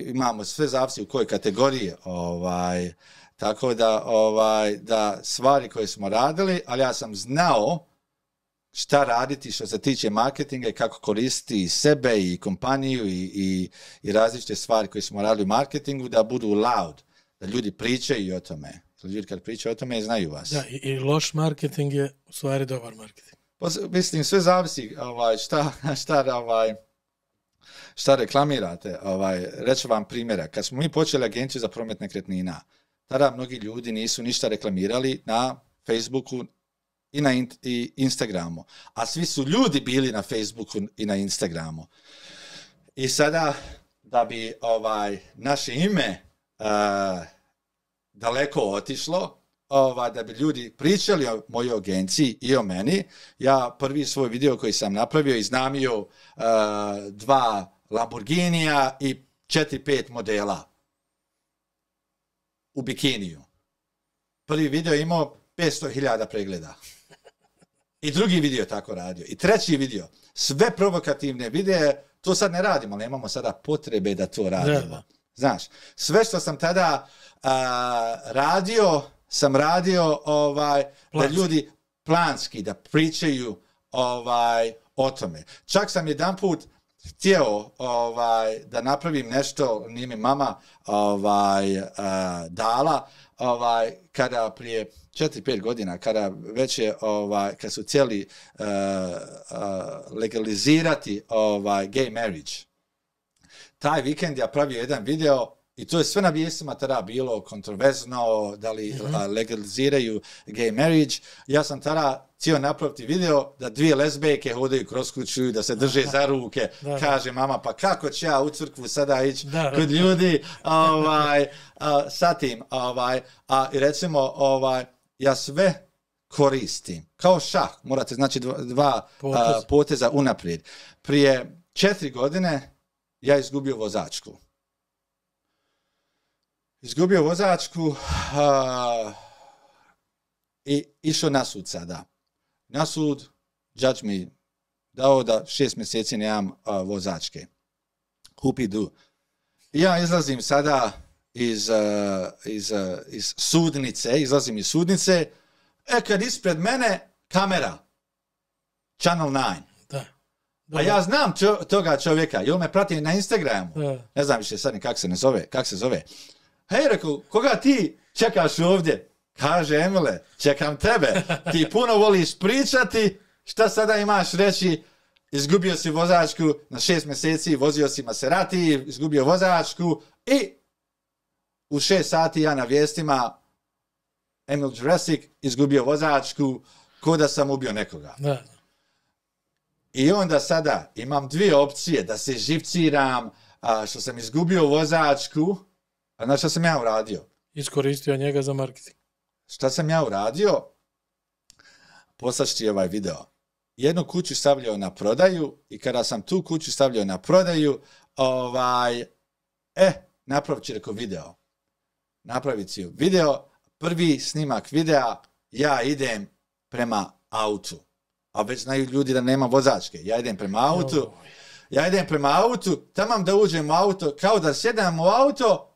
imamo sve zavisi u kojoj kategoriji, tako da stvari koje smo radili, ali ja sam znao šta raditi što se tiče marketinga i kako koristiti i sebe i kompaniju i različite stvari koje smo radili u marketingu da budu loud, da ljudi pričaju o tome. Ljudi kad pričaju o tome znaju vas. Da, i loš marketing je u stvari dobar marketing. Mislim, sve zavisi šta reklamirate. Reću vam primjera. Kad smo mi počeli agenciju za promet nekretnina, tada mnogi ljudi nisu ništa reklamirali na Facebooku i na Instagramu. A svi su ljudi bili na Facebooku i na Instagramu. I sada, da bi naše ime daleko otišlo, da bi ljudi pričali o mojoj agenciji i o meni, ja prvi svoj video koji sam napravio iznajmio 2 Lamborghinija i 4-5 modela u bikiniju. Prvi video imao 500.000 pregleda. I drugi video tako radio. I treći video. Sve provokativne videe, to sad ne radimo, nemamo sada potrebe da to radimo. Znaš, sve što sam tada radio, sam radio da ljudi planski da pričaju o tome. Čak sam jedanput htio da napravim nešto, nije mi mama dala, kada prije 4-5 godina, kada već je, kad su htjeli legalizirati gay marriage. Taj vikend ja pravio jedan video i to je sve na vijestima tada bilo kontroverzno, da li legaliziraju gay marriage. Ja sam tada htio napraviti video da 2 lezbejke hodaju kroz kuću, da se drže za ruke. Kaže mama, pa kako će ja u crkvu sada ići kod ljudi sa tim. I recimo, ja sve koristim. Kao šah, morate znači 2 poteza unaprijed. Prije 4 godine ja izgubio vozačku. I išao na sud sada. Na sud, judge mi dao da 6 mjeseci nemam vozačke. Hupidu. I ja izlazim sada iz sudnice, kad ispred mene kamera. Channel 9. Da. A ja znam toga čovjeka, i on me prati na Instagramu. Ne znam više sad ni kako se zove. Hej, rekao, koga ti čekaš ovdje? Kaže, Emile, čekam tebe. Ti puno voliš pričati, šta sada imaš reći? Izgubio si vozačku na 6 mjeseci, vozio si Maserati, izgubio vozačku i u 6 sati ja na vijestima Emil Jurassic izgubio vozačku ko da sam ubio nekoga. Da. I onda sada imam 2 opcije, da se živciram što sam izgubio vozačku. A znaš šta sam ja uradio? Iskoristio njega za marketing. Šta sam ja uradio? Poslaću ti ovaj video. Jednu kuću stavljao na prodaju i kada sam tu kuću stavljao na prodaju, napravit ću video. Napravit ću video, prvi snimak videa, ja idem prema autu. A već znaju ljudi da nema vozačke. Ja idem prema autu, tamam da uđem u auto, kao da sjedam u auto,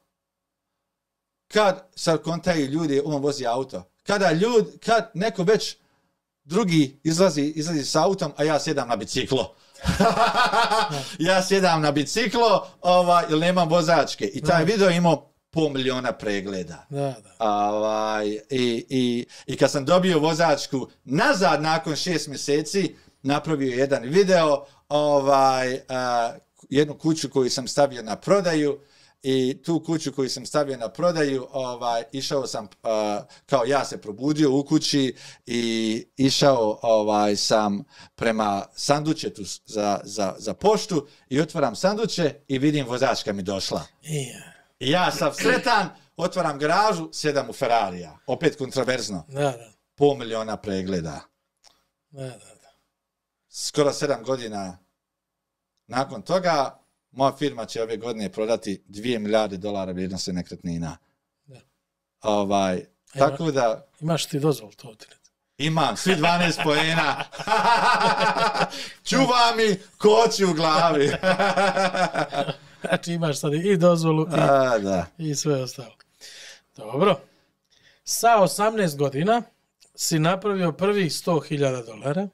kad sad kontaju ljudi, on vozi auto. Kad neko već drugi izlazi s autom, a ja sjedam na biciklo. Ja sjedam na biciklo, jer nemam vozačke. I taj video imao 500.000 pregleda. I kad sam dobio vozačku nazad nakon 6 mjeseci, napravio jedan video, jednu kuću koju sam stavio na prodaju, i tu kuću koju sam stavio na prodaju, išao sam, kao ja se probudio u kući i išao sam prema sandučetu za poštu i otvaram sanduče i vidim vozačka mi došla. I ja sam sretan, otvaram garažu, sjedam u Ferrarija. Opet kontroverzno. 500.000 pregleda. Skoro 7 godina nakon toga, moja firma će ove godine prodati $2 milijarde vrijednosti nekretnina. Tako da... Imaš ti dozvol to? Imam, svi 12 poena. Čuva mi koči u glavi. Znači imaš sad i dozvolu i sve ostalo. Dobro. Sa 18 godina si napravio prvih $100.000.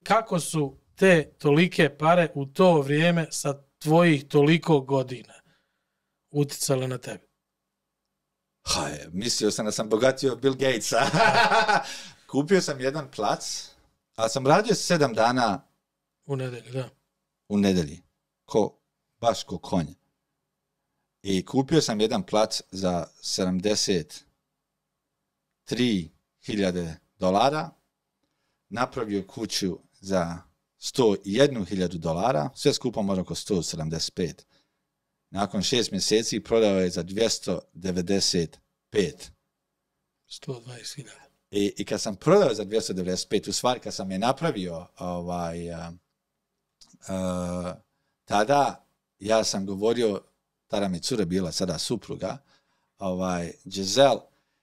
Kako su te tolike pare u to vrijeme sa tvojih toliko godina uticale na tebe? Mislio sam da sam bogatio od Bill Gatesa. Kupio sam jedan plac, ali sam radio 7 dana u nedelji, da. U nedelji. Baš ko konj. I kupio sam jedan plac za $73.000, napravio kuću za $101.000, sve skupo možda oko 175. Nakon 6 mjeseci prodao je za 295. 120.000. I kad sam prodao za 295, u stvari kad sam je napravio tada ja sam govorio, tada mi cura bila, sada supruga, Giselle,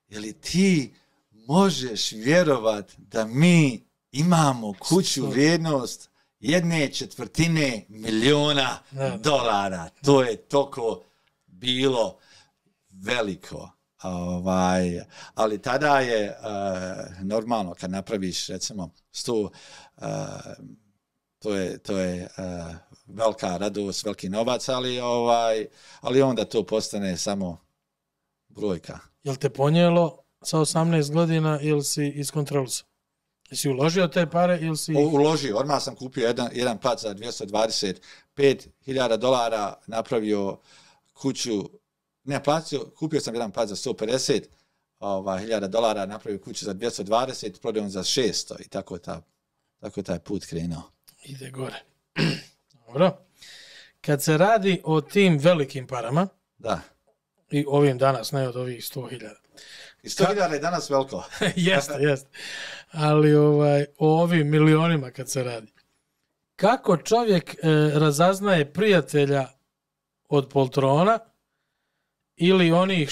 je li ti možeš vjerovat da mi imamo kuću vrijednost $1/4 milijuna. To je toliko bilo veliko. Ali tada je normalno kad napraviš recimo 100, to je velika radost, veliki novac, ali onda to postane samo brojka. Jel te ponijelo sa 18 godina ili si iskontrolisao? Jesi uložio te pare ili si... Uložio, odmah sam kupio jedan plac za $225,000, napravio kuću, kupio sam jedan plac za $150,000, napravio kuću za 220, prodao za 600 i tako je taj put krenuo. Ide gore. Dobro. Kad se radi o tim velikim parama, da. I ovim danas, ne od ovih 100.000. I 100.000 je danas veliko. Jeste. Ali o ovim milionima kad se radi. Kako čovjek razaznaje prijatelja od poltrona ili onih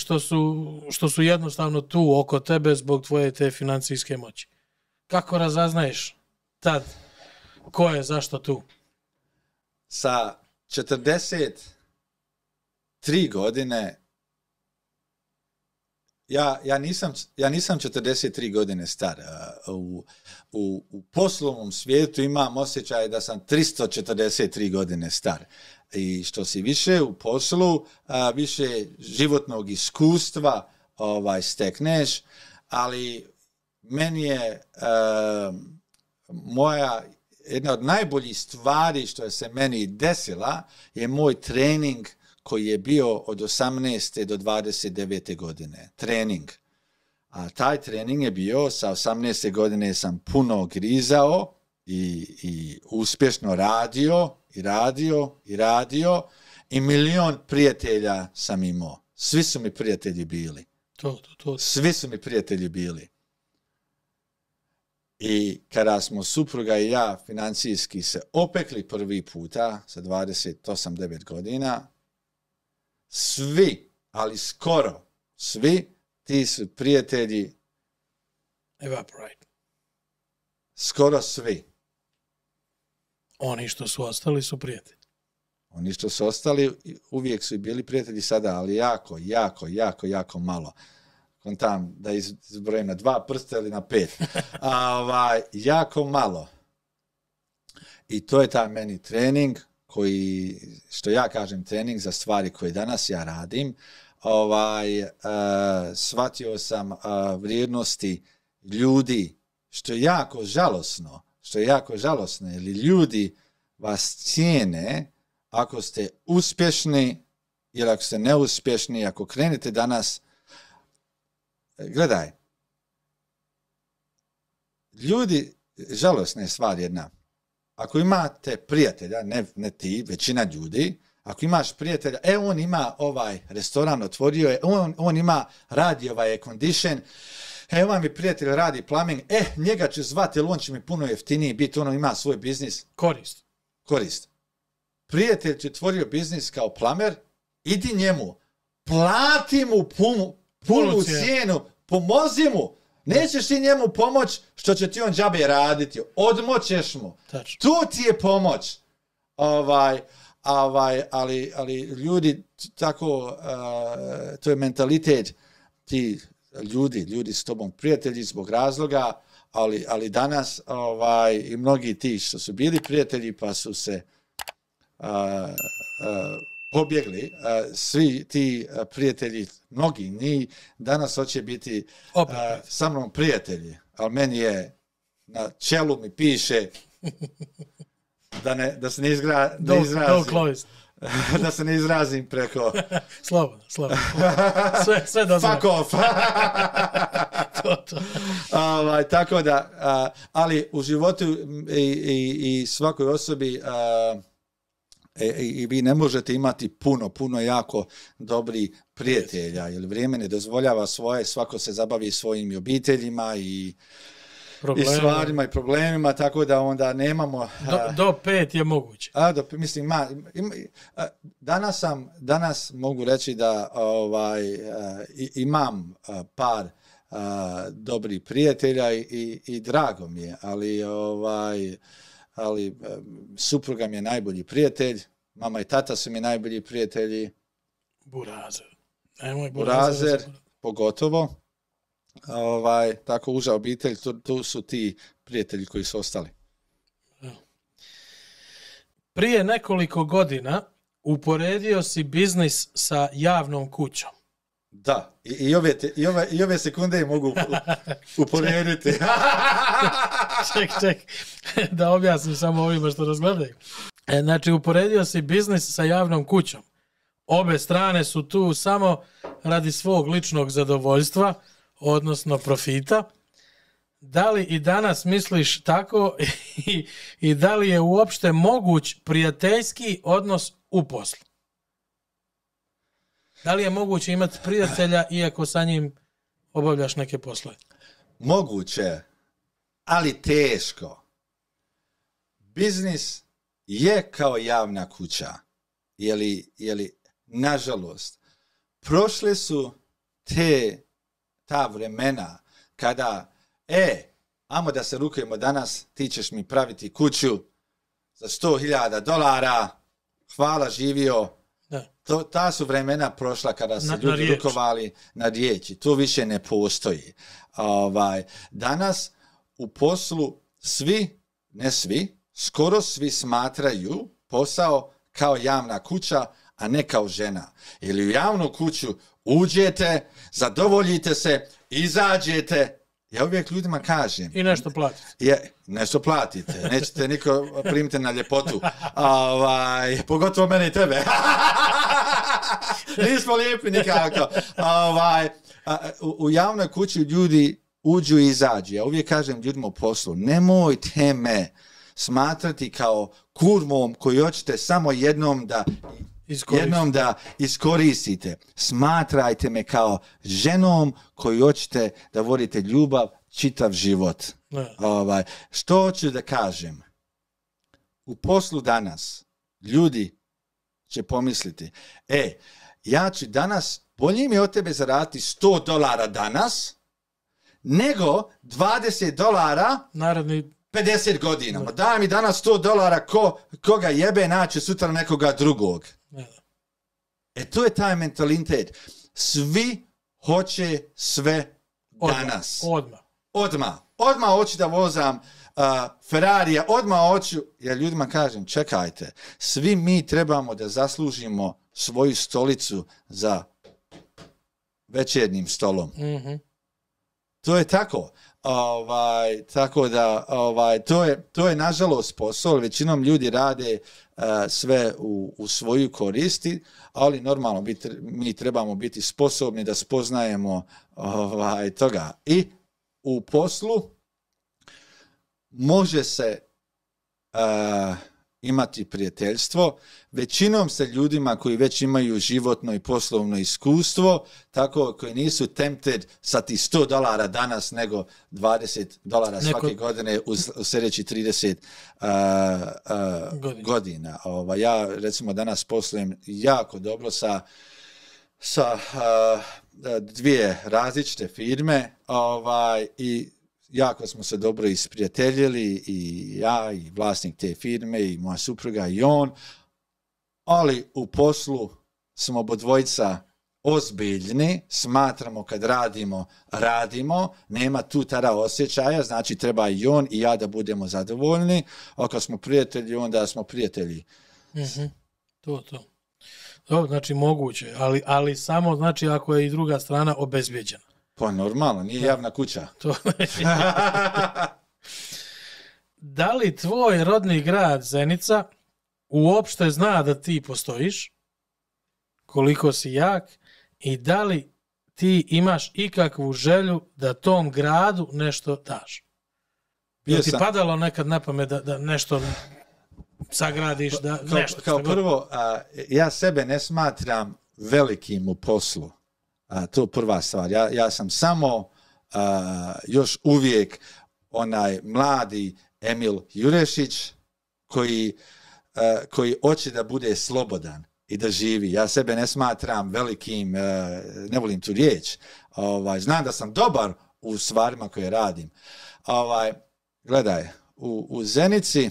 što su jednostavno tu oko tebe zbog tvoje te financijske moći? Kako razaznaješ tad ko je zašto tu? Sa 43 godine ja nisam 43 godine star. U poslovnom svijetu imam osjećaj da sam 343 godine star. I što si više u poslu, više životnog iskustva stekneš, ali meni je jedna od najboljih stvari što je se meni desila je moj trening koji je bio od 18. do 29. godine. Trening. A taj trening je bio, sa 18. godine sam puno grizao i uspješno radio i milion prijatelja sam imao. Svi su mi prijatelji bili. Svi su mi prijatelji bili. I kada smo supruga i ja financijski se opekli prvi puta sa 28-9 godina, svi, ali skoro svi, ti su prijatelji evaporate. Skoro svi. Oni što su ostali su prijatelji. Oni što su ostali uvijek su i bili prijatelji sada, ali jako malo. Kontam da izbrojim na 2 prsta ili na 5. Jako malo. I to je taj meni trening koji, što ja kažem, trening za stvari koje danas ja radim. Shvatio sam vrijednosti ljudi, što je jako žalosno, jer ljudi vas cijene ako ste uspješni ili ako ste neuspješni, ako krenete danas. Gledaj, ljudi, žalosna je stvar jedna. Ako imate prijatelja, ne ti, većina ljudi, ako imaš prijatelja, on ima ovaj restoran otvorio je, on ima, radi ovaj air condition, ovaj mi prijatelj radi plumbing, njega ću zvati, jer on će mi puno jeftiniji biti, ima svoj biznis. Korist. Prijatelj ti otvorio biznis kao plumer, idi njemu, plati mu punu cijenu, pomozi mu. Nećeš ti njemu pomoć što će ti on džabe raditi. Odmoćeš mu. Tačno. Tu ti je pomoć. Ali ljudi tako, to je mentalitet. Ti ljudi s tobom prijatelji zbog razloga, ali danas i mnogi ti što su bili prijatelji pa su se pobjegli, svi ti prijatelji, mnogi ni danas hoće biti sa mnom prijatelji, ali meni je na čelu mi piše da se ne izrazim. Da se ne izrazim preko... Slobodno. Sve dozvoljeno. Fuck off. Tako da, ali u životu i svakoj osobi i vi ne možete imati puno jako dobri prijatelja, jer vrijeme ne dozvoljava svoje, svako se zabavi svojim obiteljima i stvarima i problemima, tako da onda nemamo... Do 5 je moguće. Mislim, danas mogu reći da imam par dobrih prijatelja i drago mi je, ali supruga mi je najbolji prijatelj, mama i tata su mi najbolji prijatelji. Burazer. pogotovo, tako uža obitelj, tu su ti prijatelji koji su ostali. Prije nekoliko godina uporedio si biznis sa javnom kućom. Da, i ove sekunde mogu uporediti. Ček, da objasnim samo ovima što razgledaju. Znači, uporedio si biznis sa javnom kućom. Obe strane su tu samo radi svog ličnog zadovoljstva, odnosno profita. Da li i danas misliš tako i da li je uopšte moguć prijateljski odnos u poslu? Da li je moguće imati prijatelja iako sa njim obavljaš neke poslove? Moguće, ali teško. Biznis je kao javna kuća. Jeli, nažalost, prošle su ta vremena kada, amo da se rukujemo danas, ti ćeš mi praviti kuću za $100,000, hvala, živio. Ta su vremena prošla kada se ljudi rukovali na riječi. To više ne postoji. Danas u poslu svi, ne svi, skoro svi smatraju posao kao javna kuća, a ne kao žena. Ili u javnu kuću uđete, zadovoljite se, izađete. Ja uvijek ljudima kažem. I nešto platite. Nešto platite. Nećete niko primiti na ljepotu. Pogotovo mene i tebe. Nismo lijepi nikako. U javnoj kući ljudi uđu i izađu. Ja uvijek kažem ljudima u poslu, nemojte me smatrati kao kurvom koji hoćete samo jednom da iskoristite. Smatrajte me kao ženom koju hoćete da vodite ljubav čitav život. Što hoću da kažem? U poslu danas ljudi će pomisliti, ja ću danas, bolje mi od tebe zaraditi $100 danas, nego $20 naredni 50 godina. Ma daj mi danas $100, koga jebe naći sutra nekoga drugog. To je taj mentalitet. Svi hoće sve danas. Odmah hoću da vozam Ferrarija, odmah hoću, ja ljudima kažem, čekajte, svi mi trebamo da zaslužimo svoju stolicu za večernjim stolom. Mm-hmm. To je tako. Tako da to je nažalost posao. Većinom ljudi rade sve u svoju koristi, ali normalno mi trebamo biti sposobni da spoznajemo toga. I u poslu može se imati prijateljstvo, većinom se ljudima koji već imaju životno i poslovno iskustvo, tako koji nisu tempted sa ti $100 danas nego $20 svake godine u sljedeći 30 godina. Ja recimo danas poslujem jako dobro sa dvije različite firme i jako smo se dobro isprijateljili i ja i vlasnik te firme i moja supruga i on, ali u poslu smo obodvojica ozbiljni, smatramo kad radimo, nema tu tada osjećaja, znači treba i on i ja da budemo zadovoljni, ako smo prijatelji, onda smo prijatelji. Mm-hmm. To. Dobro, znači moguće, ali samo znači ako je i druga strana obezbijeđena. Pa normalno, nije javna kuća. Da li tvoj rodni grad Zenica uopšte zna da ti postojiš, koliko si jak i da li ti imaš ikakvu želju da tom gradu nešto daš? Je ti padalo nekad na pamet da nešto sagradiš? Kao prvo, ja sebe ne smatram velikim u poslu. To je prva stvar. Ja sam samo još uvijek onaj mladi Emil Jurešić koji hoće da bude slobodan i da živi. Ja sebe ne smatram velikim, ne volim tu riječ. Znam da sam dobar u stvarima koje radim. Gledaj, u Zenici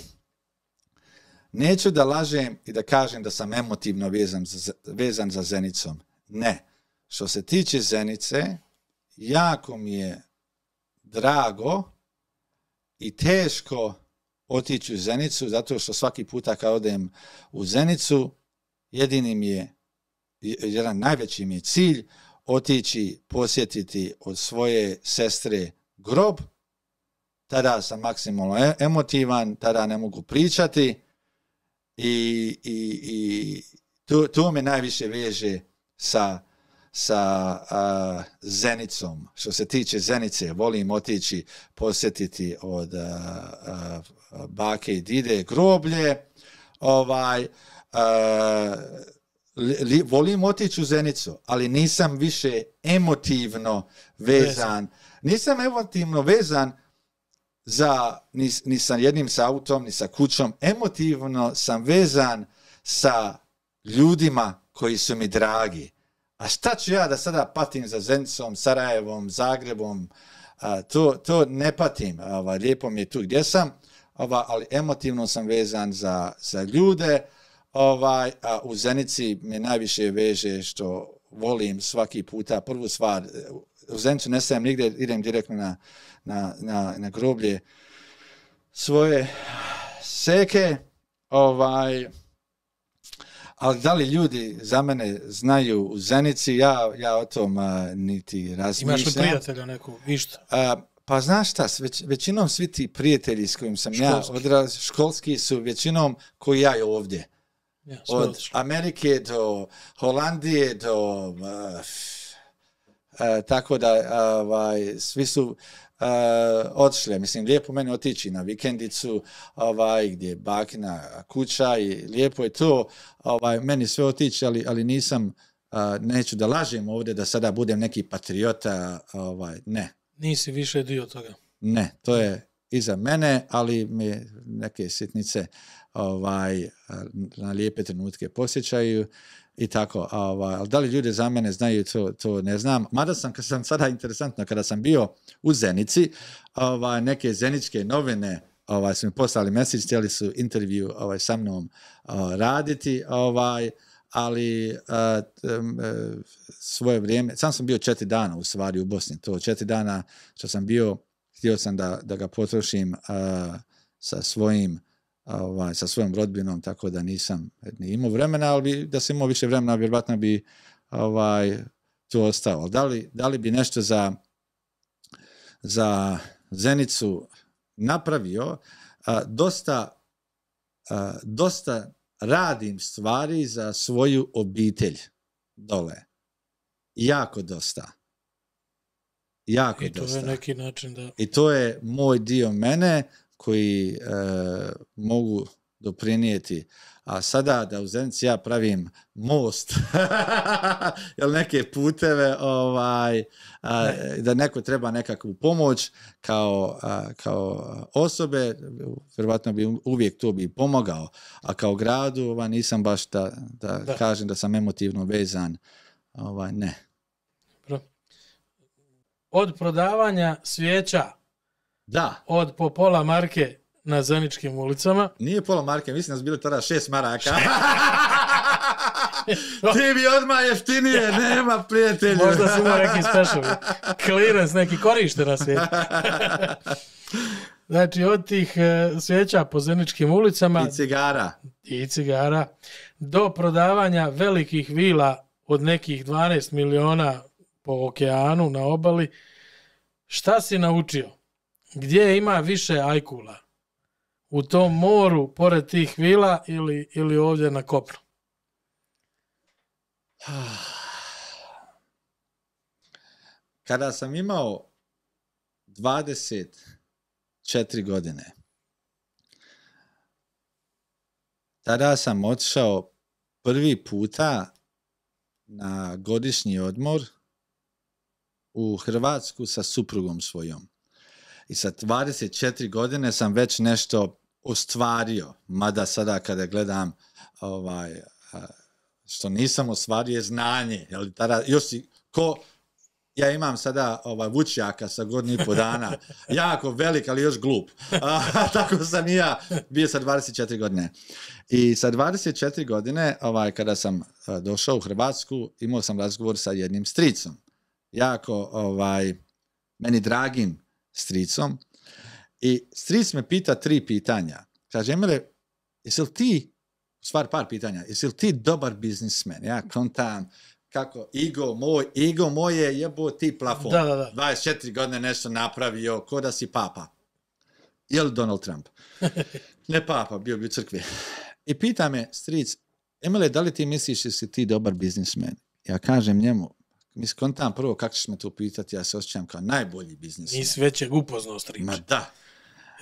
neću da lažem i da kažem da sam emotivno vezan za Zenicom. Ne. što se tiče Zenice, jako mi je drago i teško otići u Zenicu, zato što svaki puta kad odem u Zenicu, jedini mi je, jedan najveći mi je cilj, otići posjetiti od svoje sestre grob. Tada sam maksimalno emotivan, tada ne mogu pričati i to me najviše veže sa Zenicom. Što se tiče Zenice, volim otići posjetiti od bake i dide groblje. Volim otići u Zenicu, ali nisam više emotivno vezan. Nisam emotivno vezan ni sa jednim sa autom, ni sa kućom. Emotivno sam vezan sa ljudima koji su mi dragi. A šta ću ja da sada patim za Zenicom, Sarajevom, Zagrebom? To ne patim. Lijepo mi je tu gdje sam, ali emotivno sam vezan za ljude. A u Zenici me najviše veže što volim svaki puta. Prvu stvar, u Zenicu ne stajem nigdje, idem direktno na groblje svoje seke. Ali da li ljudi za mene znaju u Zenici, ja o tom niti razmišljam. Imaš li prijatelja neku, išta? Pa znaš šta, većinom svi ti prijatelji s kojim sam školski su većinom koji ja ovdje. Od Amerike do Holandije do tako da svi su otišli. Mislim, lijepo meni otići na vikendicu gdje je bakina kuća i lijepo je to. Meni sve otići, ali nisam, neću da lažem ovdje da sada budem neki patriota, ne. Nisi više dio toga. Ne, to je iza mene, ali me neke sitnice na lijepe trenutke posjećaju i tako. Ali da li ljudi za mene znaju, to ne znam. Mada sam sada interesantno, kada sam bio u Zenici, neke zeničke novine su mi poslali message, htjeli su intervju sa mnom raditi, ali svoje vrijeme, sam bio 4 dana u stvari u Bosni, to 4 dana što sam bio, htio sam da ga potrošim sa svojom rodbinom, tako da nisam imao vremena, ali da sam imao više vremena, vjerovatno bi to ostao. Da li bi nešto za Zenicu napravio? Dosta radim stvari za svoju obitelj dole. Jako dosta. Jako I to dosta. je neki način da... I to je moj dio mene koji mogu doprinijeti. A sada da u Zenici ja pravim most ili neke puteve, da neko treba nekakvu pomoć kao osobe, vjerovatno bi uvijek to bi pomogao. A kao gradu nisam baš da kažem da sam emotivno vezan. Ne. Od prodavanja svijeća, da, od po pola marke na Zeničkim ulicama. Nije pola marke, mislim da su bili tada 6 maraka. Ti bi odmah jeftinije, nema prijatelju. Možda su imao neki special. Clearance, neki korište na svijetu. Znači, od tih svijeća po Zeničkim ulicama i cigara do prodavanja velikih vila od nekih 12 miliona po okeanu na obali. Šta si naučio? Gdje ima više ajkula? U tom moru, pored tih vila ili ovdje na kopnu? Kada sam imao 24 godine, tada sam otišao prvi puta na godišnji odmor u Hrvatsku sa suprugom svojom. I sa 24 godine sam već nešto ostvario, mada sada kada gledam što nisam ostvario je znanje. Tada, ja imam sada vučjaka sa godinu i po dana, jako velik, ali još glup. Tako sam i ja bio sa 24 godine. I sa 24 godine, kada sam došao u Hrvatsku, imao sam razgovor sa jednim stricom. Jako, meni dragim stricom. I stric me pita 3 pitanja. Kaže, Emile, jesi li ti, par pitanja, jesi li ti dobar biznismen? Ja kontam, kako, ego moj je jebo ti plafon. Da. 24 godine nešto napravio, ko da si papa. Ili Donald Trump. Ne papa, bio bi u crkvi. I pita me stric, Emile, da li ti misliš da si ti dobar biznismen? Ja kažem njemu, kontam prvo kako ćeš me to pitati, ja se osjećam kao najbolji biznismen. Nisi većeg upoznao strič. Ma da.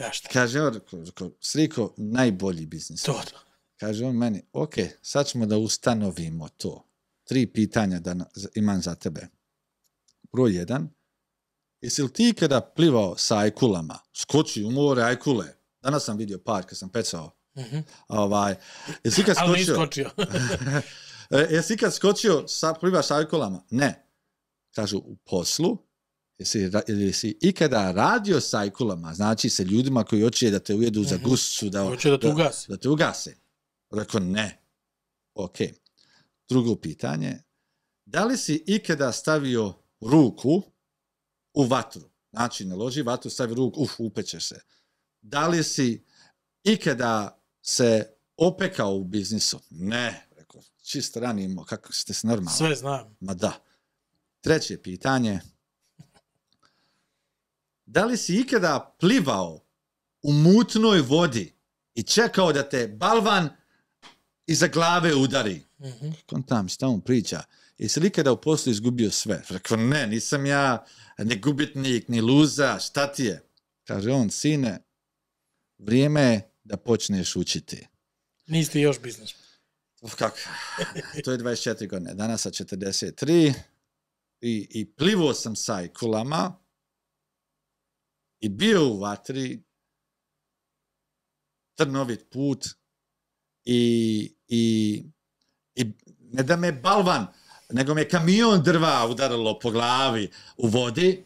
Ja šta? Kaže on, striko, najbolji biznismen. To. Kaže on meni, ok, sad ćemo da ustanovimo to. 3 pitanja da imam za tebe. Broj 1, jesi li ti kada plivao sa ajkulama, skoči u more ajkule? Danas sam vidio par kad sam pecao. Jesi kad ali nisi skočio. Jesi kad skočio, plivaš sa ajkulama? Ne. Kažu, u poslu, jesi ikada radio sa ajkulama, znači sa ljudima koji hoće da te ujedu za gusicu, da te ugase. Rekao, ne. Ok. Drugo pitanje, da li si ikada stavio ruku u vatru? Znači, naloži vatru, stavi ruku, upećeš se. Da li si ikada se opekao u biznisu? Ne. Rekao, čist ranimo, kako ste se normalni. Sve znam. Ma da. Treće pitanje, da li si ikada plivao u mutnoj vodi i čekao da te balvan iza glave udari? Kontam, šta on priča? Jesi li ikada u poslu izgubio sve? Rekao, ne, nisam ja ni gubitnik, ni luza, šta ti je? Kaže on, sine, vrijeme je da počneš učiti. Nisi ti još biznis. Kako? To je 24 godine. Danas sa 43 i plivao sam sa ajkulama i bio u vatri, trnovit put i ne da me balvan, nego me kamion drva udarilo po glavi u vodi,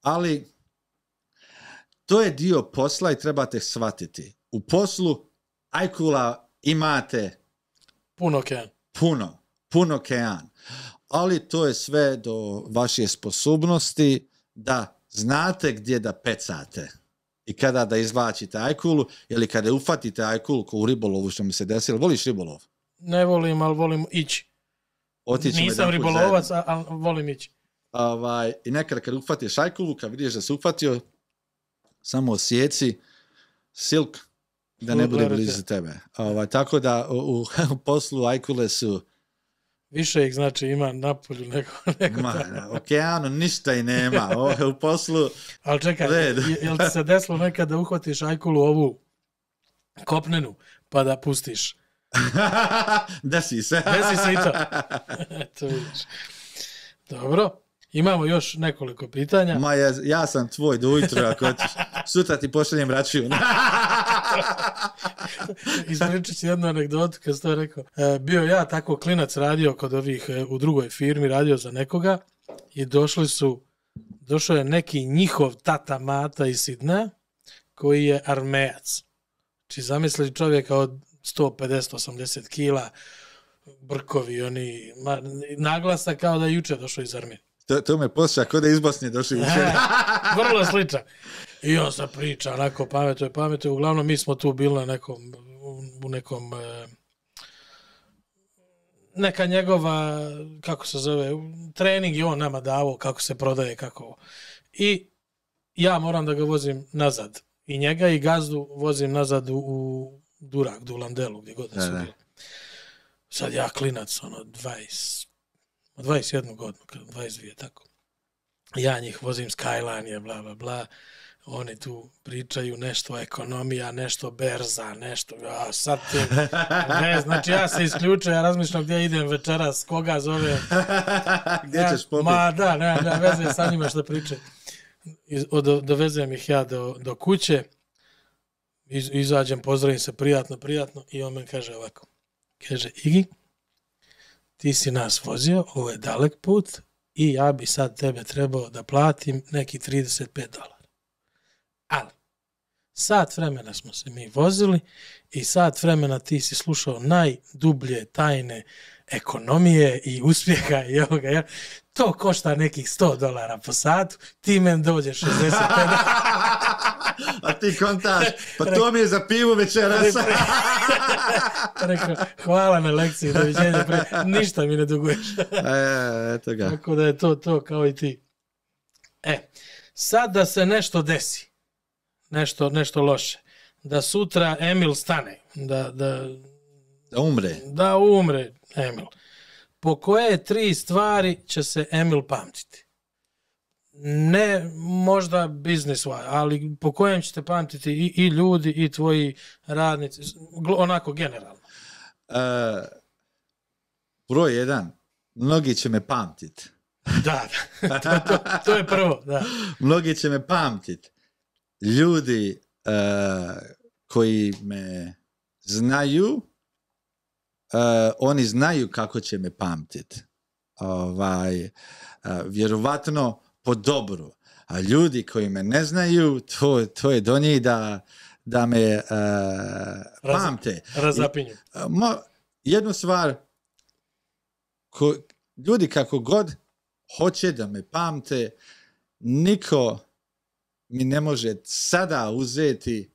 ali to je dio posla i trebate shvatiti. U poslu ajkula imate puno okean. Puno okean. Ali to je sve do vaše sposobnosti da znate gdje da pecate. I kada da izvlačite ajkulu, ili kada ufatite ajkulu ko u ribolovu što mi se desilo. Voliš ribolov? Ne volim, ali volim ići. Nisam ribolovac, ali volim ići. I nekada kada ufatiš ajkulu, kad vidiš da se ufatio, samo osjeci silk da ne bude blizu tebe. Tako da u poslu ajkule su... Više ih znači ima napolju nego na okeanu ništa i nema. U poslu... Ali čekaj, jel ti se desilo nekad da uhvatiš ajkulu ovu kopnenu pa da pustiš? Desi se i to. Eto vidiš. Dobro. Imamo još nekoliko pitanja. Ja sam tvoj do ujutro, ako hoćeš. Sutra ti pošaljem račun. Ispričat ću jednu anegdotu kad sam to rekao. Bio ja tako klinac radio kod ovih u drugoj firmi, radio za nekoga i došao je neki njihov tata Mata iz Sidneja koji je armejac. Znači zamisli čovjeka od 150-80 kila, brkovi, oni, naglasa kao da je juče došao iz armije. To me posjeća, kod je iz Bosne došli jučer. Vrlo sličan. I on se priča, onako pametuje. Uglavnom, mi smo tu bili u nekom neka njegova, kako se zove, trening je on nama davao, kako se prodaje, kako. I ja moram da ga vozim nazad. I njega i gazdu vozim nazad u Durak, u Landelu, gdje god da su bili. Sad ja klinac, 21 godinu, 22, tako. Ja njih vozim Skyline, bla, bla, bla. Oni tu pričaju nešto ekonomija, nešto berza, nešto, sad te, znači ja se isključujem, ja razmišljam gdje idem večeras, koga zove. Gdje ćeš popiti? Ma da, ne veze sa njima što pričaju. Dovezem ih ja do kuće, izađem, pozdravim se prijatno i on me kaže ovako, kaže, Igi, ti si nas vozio, ovo je dalek put i ja bi sad tebe trebao da platim neki $35. Ali, sat vremena smo se mi vozili i sat vremena ti si slušao najdublje tajne ekonomije i uspjeha i ovoga. To košta nekih $100 po satu, ti men dođeš 65. A ti kontaš, pa to mi je za pivu večeras. Rekao, hvala na lekciji, doviđenja, ništa mi ne duguješ. Eto ga. Tako da je to kao i ti. Sad da se nešto desi, nešto loše, da sutra Emil stane, da umre. Da umre Emil. Po koje 3 stvari će se Emil pamtiti? Ne možda biznis, ali po kojem ćete pamtiti i ljudi i tvoji radnici, onako generalno? Broj 1, mnogi će me pamtiti. Da, to je prvo. Da. Mnogi će me pamtiti. Ljudi koji me znaju, oni znaju kako će me pamtiti. Vjerovatno po dobru. A ljudi koji me ne znaju, to je do njih da me pamte. Razapinju. Jednu stvar, ljudi kako god hoće da me pamte, niko mi ne može sada uzeti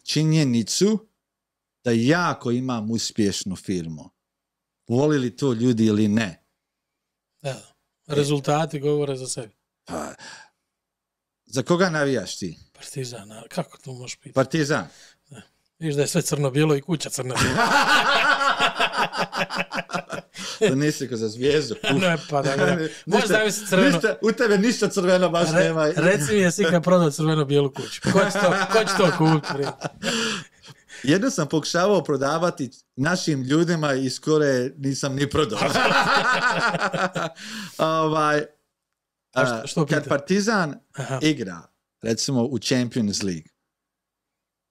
činjenicu da jako imam uspješnu firmu. Volili to ljudi ili ne? Da. Rezultati govore za sebe. Pa, za koga navijaš ti? Partizan. Kako to možeš pitati? Partizan? Da. Viš da je sve crno-bijelo i kuća crno-bijelo. To nisi ko za zvijezdu. Ne, pa da. Možda mi se crveno... U tebe ništa crveno baš nema. Reci mi, jesi kad prodao crveno-bijelu kuću? Ko će to kupiti? Jedno sam pokušavao prodavati našim ljudima i skoro nisam ni prodao. Kad Partizan igra, recimo u Champions League.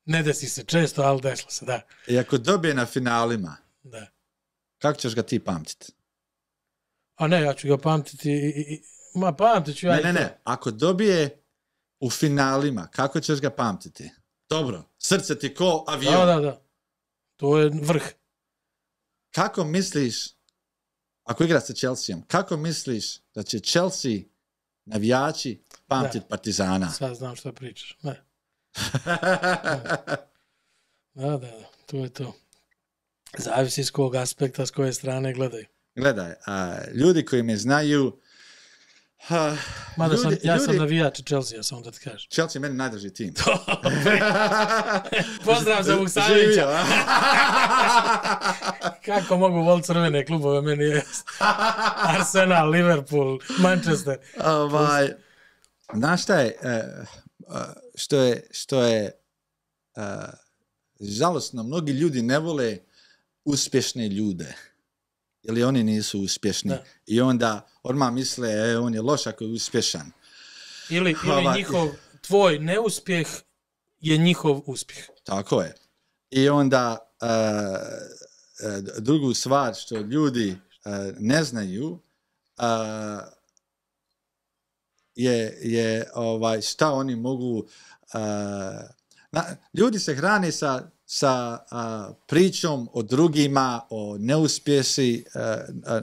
Ne desi se često, ali desilo se, da. I ako dobije na finalima, da. Kako ćeš ga ti pamtiti? A ne, ja ću ga pamtiti pamtit ću ja. Ne. Ako dobije u finalima, kako ćeš ga pamtiti? Dobro, srce ti ko avion. Da. To je vrh. Kako misliš, ako igra sa Chelseaom, kako misliš da će Chelsea navijači pamtiti Partizana? Sad znam što pričaš. Ne. Da, to je to. Zavisi s kog aspekta, s koje strane gledaju. Gledaj, ljudi koji me znaju... Mada sam navijač Chelsea, samo da ti kažem. Chelsea je meni najdrži tim. Pozdrav za Vuksanovića. Kako mogu voliti crvene klubove, meni je Arsenal, Liverpool, Manchester. Znaš šta je, što je žalosno, mnogi ljudi ne vole uspješne ljude. Ili oni nisu uspješni. Da. I onda odmah misle, on je loš ako je uspješan. Ili tvoj neuspjeh je njihov uspjeh. Tako je. I onda drugu stvar što ljudi ne znaju je šta oni mogu... ljudi se hrane sa pričom o drugima, o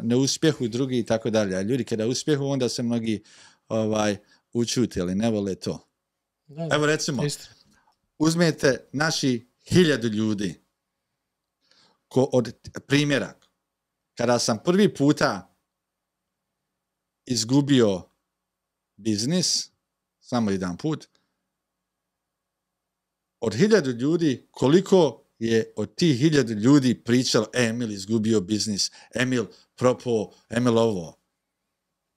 neuspjehu drugih i tako dalje. Ljudi kada uspjehu, onda se mnogi učuti, ali ne vole to. Da. Evo recimo, uzmete naši 1000 ljudi od primjera. Kada sam prvi puta izgubio biznis, samo jedan put, od 1000 ljudi, koliko je od tih 1000 ljudi pričalo, Emil izgubio biznis, Emil propao, Emil ovo.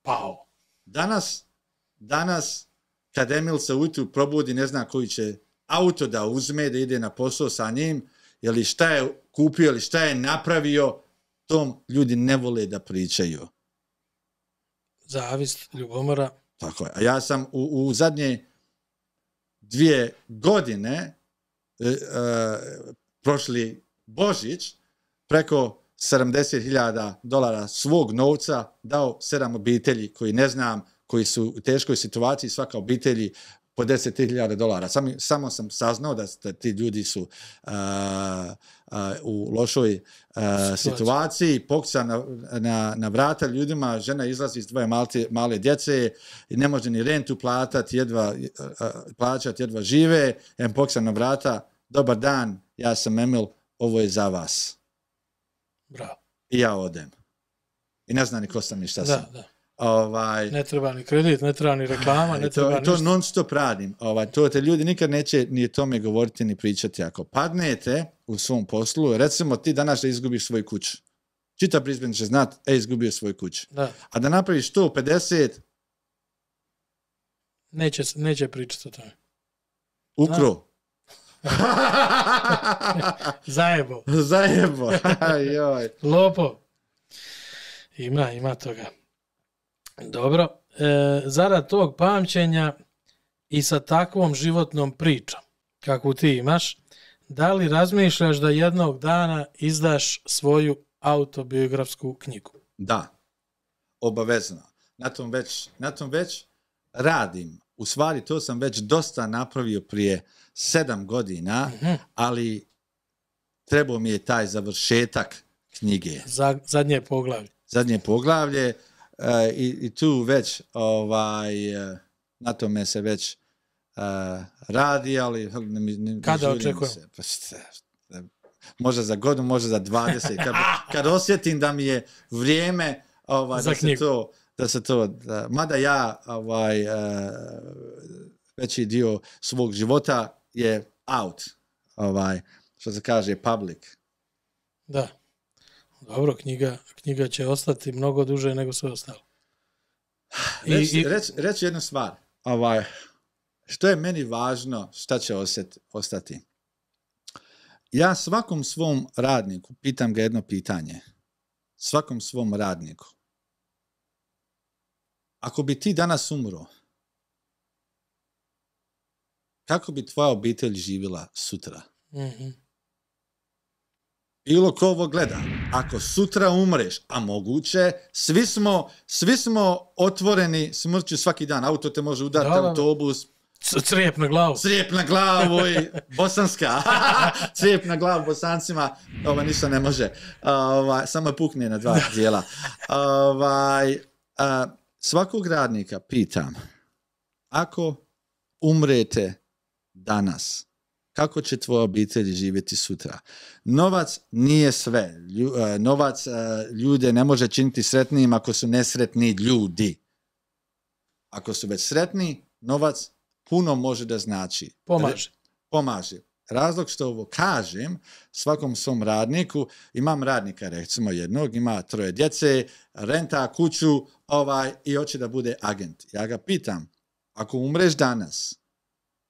Pao. Danas, kad Emil se ujutru probudi, ne zna koji će auto da uzme, da ide na posao sa njim, ili šta je kupio, ili šta je napravio, tom ljudi ne vole da pričaju. Zavist, ljubomora. Tako je. A ja sam u zadnje 2 godine prošli Božić preko $70,000 svog novca dao 7 obitelji koji ne znam, koji su u teškoj situaciji, svaka obitelji po $10,000. Samo sam saznao da ti ljudi su u lošoj situaciji, pokuca na vrata ljudima, žena izlazi iz 2 male djece i ne može ni rentu plaćati, jedva žive, pokuca na vrata, dobar dan, ja sam Emil, ovo je za vas. Bravo. I ja odem. I ne znam ni ko sam ni šta sam. Da. Ne treba ni kredit, ne treba ni reklama, ne treba ništa. To non stop radim. To te ljudi nikad neće ni o tome govoriti ni pričati. Ako padnete u svom poslu, recimo ti danas da izgubiš svoju kuću. Čita Brisbane će znat, izgubio svoju kuću. Da. A da napraviš 150... Neće pričati o tome. Ukro. Zajebo. Lopo. Ima toga. Dobro. Zarad tog pamćenja i sa takvom životnom pričom, kakvu ti imaš, da li razmišljaš da jednog dana izdaš svoju autobiografsku knjigu? Da. Obavezno. Na tom već radim. U stvari, to sam već dosta napravio prije 7 godina, ali trebao mi je taj završetak knjige. Zadnje poglavlje i tu već na tome se već radi, ali kada očekujem? Možda za godinu, možda za 20. Kad osjetim da mi je vrijeme da se to, mada ja veći dio svog života je out, što se kaže public. Da. Dobro, knjiga će ostati mnogo duže nego sve ostalo. Reći jednu stvar. Što je meni važno, šta će ostati? Ja svakom svom radniku pitam ga jedno pitanje. Svakom svom radniku. Ako bi ti danas umro, kako bi tvoja obitelj živjela sutra? Bilo ko ovo gleda, ako sutra umreš, a moguće, svi smo otvoreni smrću svaki dan. Auto te može udariti, autobus. Crijep na glavu. Crijep na glavu i bosanska. Crijep na glavu Bosancima, ništa ne može. Samo pukne na 2 dijela. Svakog radnika pitam, ako umrete danas, kako će tvoja obitelj živjeti sutra? Novac nije sve. Novac ljude ne može činiti sretnijim ako su nesretni ljudi. Ako su već sretni, novac puno može da znači. Pomaže. Razlog što ovo kažem, svakom svom radniku, imam radnika recimo jednog, ima 3 djece, renta kuću i hoće da bude agent. Ja ga pitam, ako umreš danas,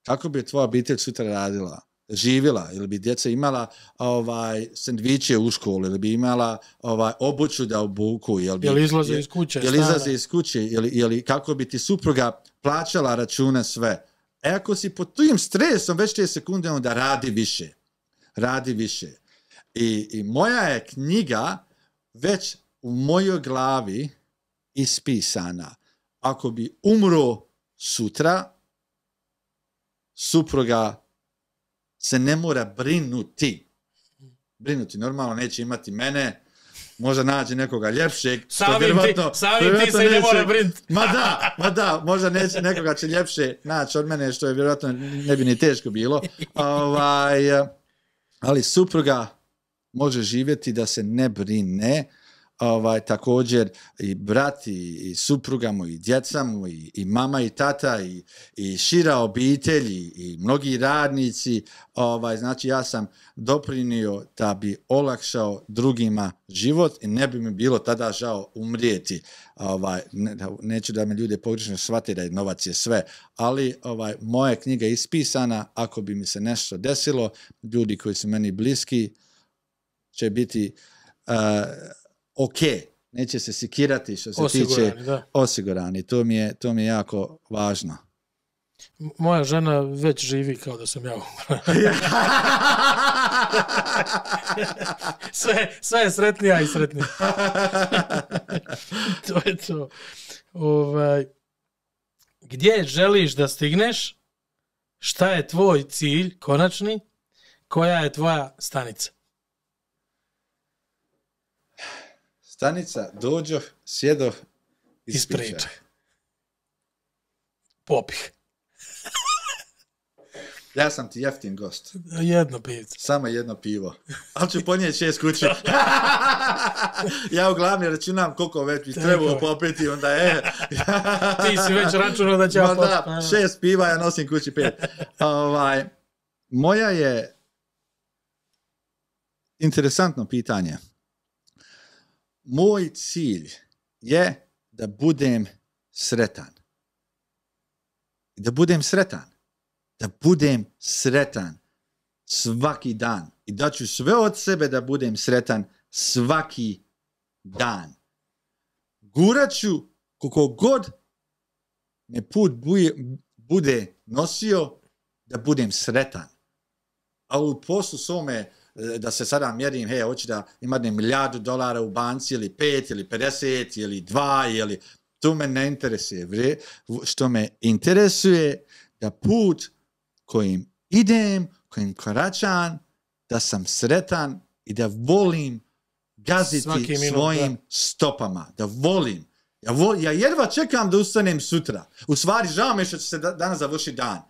kako bi tvoja obitelj sutra radila, živjela, ili bi djeca imala sendviče u školu, ili bi imala obuću da obuku, ili izlaze iz kuće, ili kako bi ti supruga plaćala račune sve. Ako si pod tim stresom već te sekunde, onda radi više. I moja je knjiga već u mojoj glavi ispisana. Ako bi umro sutra, supruga se ne mora brinuti. Normalno neće imati mene, možda nađe nekoga ljepšeg. Samim ti se ne mora brinuti. Ma da, možda nekoga će ljepše naći od mene, što je vjerojatno ne bi ni teško bilo. Ali supruga može živjeti da se ne brine. Također i brat i supruga mu i djeca mu i mama i tata i šira obitelj i mnogi radnici. Znači ja sam doprinio da bi olakšao drugima život i ne bi mi bilo tada žao umrijeti. Neću da me ljude pogrešno shvate da je novac je sve, ali moja knjiga je ispisana. Ako bi mi se nešto desilo, ljudi koji su meni bliski će biti ok, neće se sikirati što se tiče osigurani. To mi je jako važno. Moja žena već živi kao da sam ja umro. sve je sretnija i sretnija. To je to. Gdje želiš da stigneš? Šta je tvoj cilj konačni? Koja je tvoja stanica? Stanica, dođoh, sjedoh, ispričaj. Popih. Ja sam ti jeftin gost. Jedno pivce. Samo jedno pivo. Ali ću ponijeti 6 kući. Ja uglavnom računam koliko već bi trebalo popiti, onda Ti si već računao da će ja popiti. 6 piva, ja nosim kući 5. Moja je interesantno pitanje. Moj cilj je da budem sretan. Da budem sretan svaki dan. I da ću sve od sebe da budem sretan svaki dan. Gurat ću koliko god me put bude nosio da budem sretan. A u poslu svome da se sada mjerim, hoću da imam $1 milijardu u banci ili 5 ili 50 ili 2 ili... To me ne interesuje. Što me interesuje da put kojim idem, kojim koračam, da sam sretan i da volim gaziti svojim stopama. Da volim. Ja jedva čekam da ustanem sutra. U stvari, žao mi što će se danas završiti dan.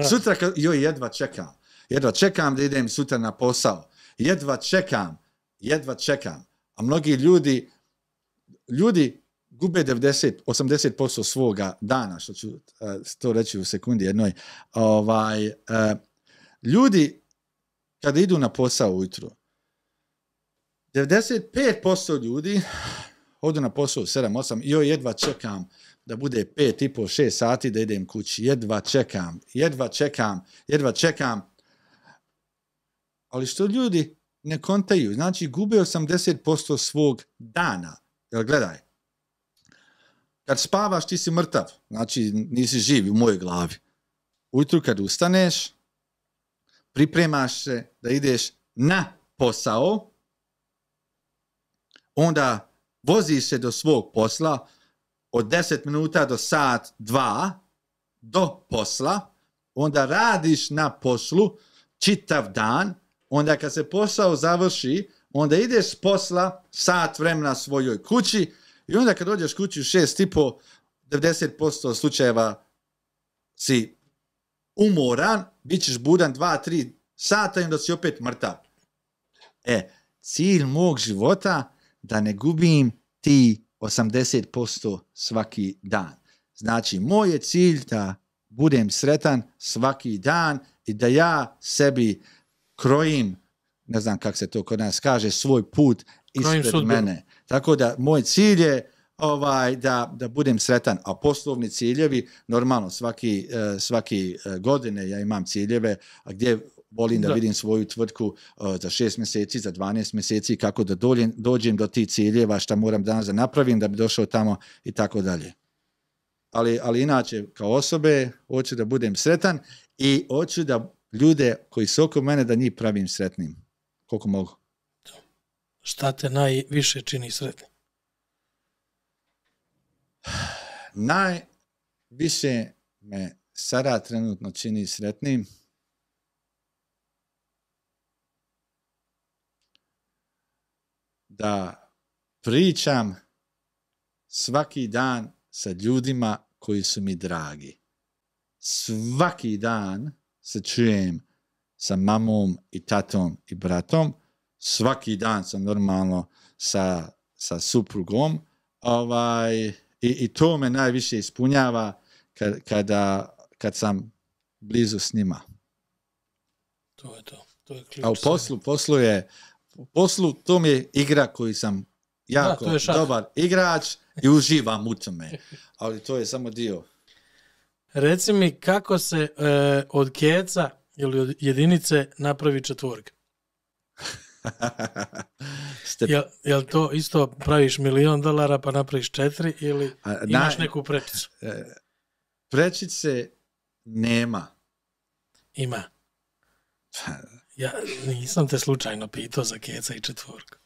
Sutra, jedva čekam. Jedva čekam da idem sutra na posao. Jedva čekam. A mnogi ljudi gube 80% svoga dana, što ću to reći u sekundi jednoj. Ljudi, kada idu na posao ujutru, 95% ljudi odu na posao 7-8 i jedva čekam da bude 5,5-6 sati da idem kući. Jedva čekam. Ali što ljudi ne kontaju, znači gube 80% svog dana. Jel, gledaj, kad spavaš ti si mrtav, znači nisi živ u mojoj glavi. Ujutru kad ustaneš, pripremaš se da ideš na posao, onda voziš se do svog posla od 10 minuta do sat 2 do posla, onda radiš na poslu čitav dan, onda kad se posao završi, onda ideš s posla sat vremena svojoj kući i onda kad dođeš kući u 6,5, 90% slučajeva si umoran, bit ćeš budan 2-3 sata i onda si opet mrtav. Cilj mog života da ne gubim ti 80% svaki dan. Znači, moj je cilj da budem sretan svaki dan i da ja sebi krojim, ne znam kako se to kod nas kaže, svoj put ispred mene. Tako da moj cilj je da budem sretan, a poslovni ciljevi, normalno svaki godine ja imam ciljeve gdje volim da vidim svoju tvrtku za 6 mjeseci, za 12 mjeseci, kako da dođem do tih ciljeva, šta moram danas da napravim da bi došao tamo i tako dalje. Ali inače, kao osobe, hoću da budem sretan i hoću da ljude koji su oko mene, da njih pravim sretnim. Koliko mogu. Šta te najviše čini sretnim? Najviše me sada trenutno čini sretnim da pričam svaki dan sa ljudima koji su mi dragi. Svaki dan se čujem sa mamom i tatom i bratom. Svaki dan sam normalno sa suprugom. I to me najviše ispunjava kad sam blizu s njima. To je to. To je ključ. A u poslu to mi je igra koju sam jako dobar igrač i uživam u tome. Ali to je samo dio. Reci mi kako se od keca ili od jedinice napravi četvorka? Jel to isto praviš $1 milion pa napraviš 4 ili imaš neku prečicu? Prečice nema. Ima. Ja nisam te slučajno pitao za keca i četvorku.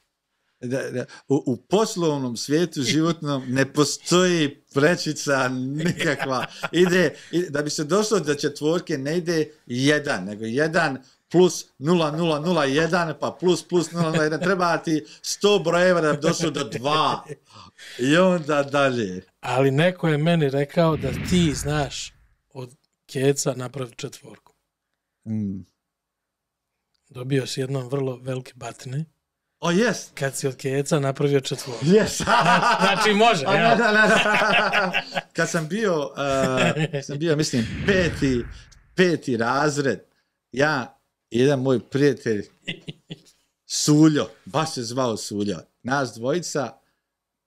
U poslovnom svijetu životnom ne postoji prečica nikakva. Da bi se došlo do četvorke ne ide 1, nego 1 plus 0,001 pa plus 0,01. Treba ti 100 brojeva da bi došlo do 2. I onda dalje. Ali neko je meni rekao da ti znaš od keca napraviti četvorku. Dobio si jednom vrlo velike batine. Yes. Kad si od keca napravio četvorku. Yes. Znači može. Kad sam bio, mislim, peti razred, ja i jedan moj prijatelj, Suljo, baš se zvao Suljo, nas dvojica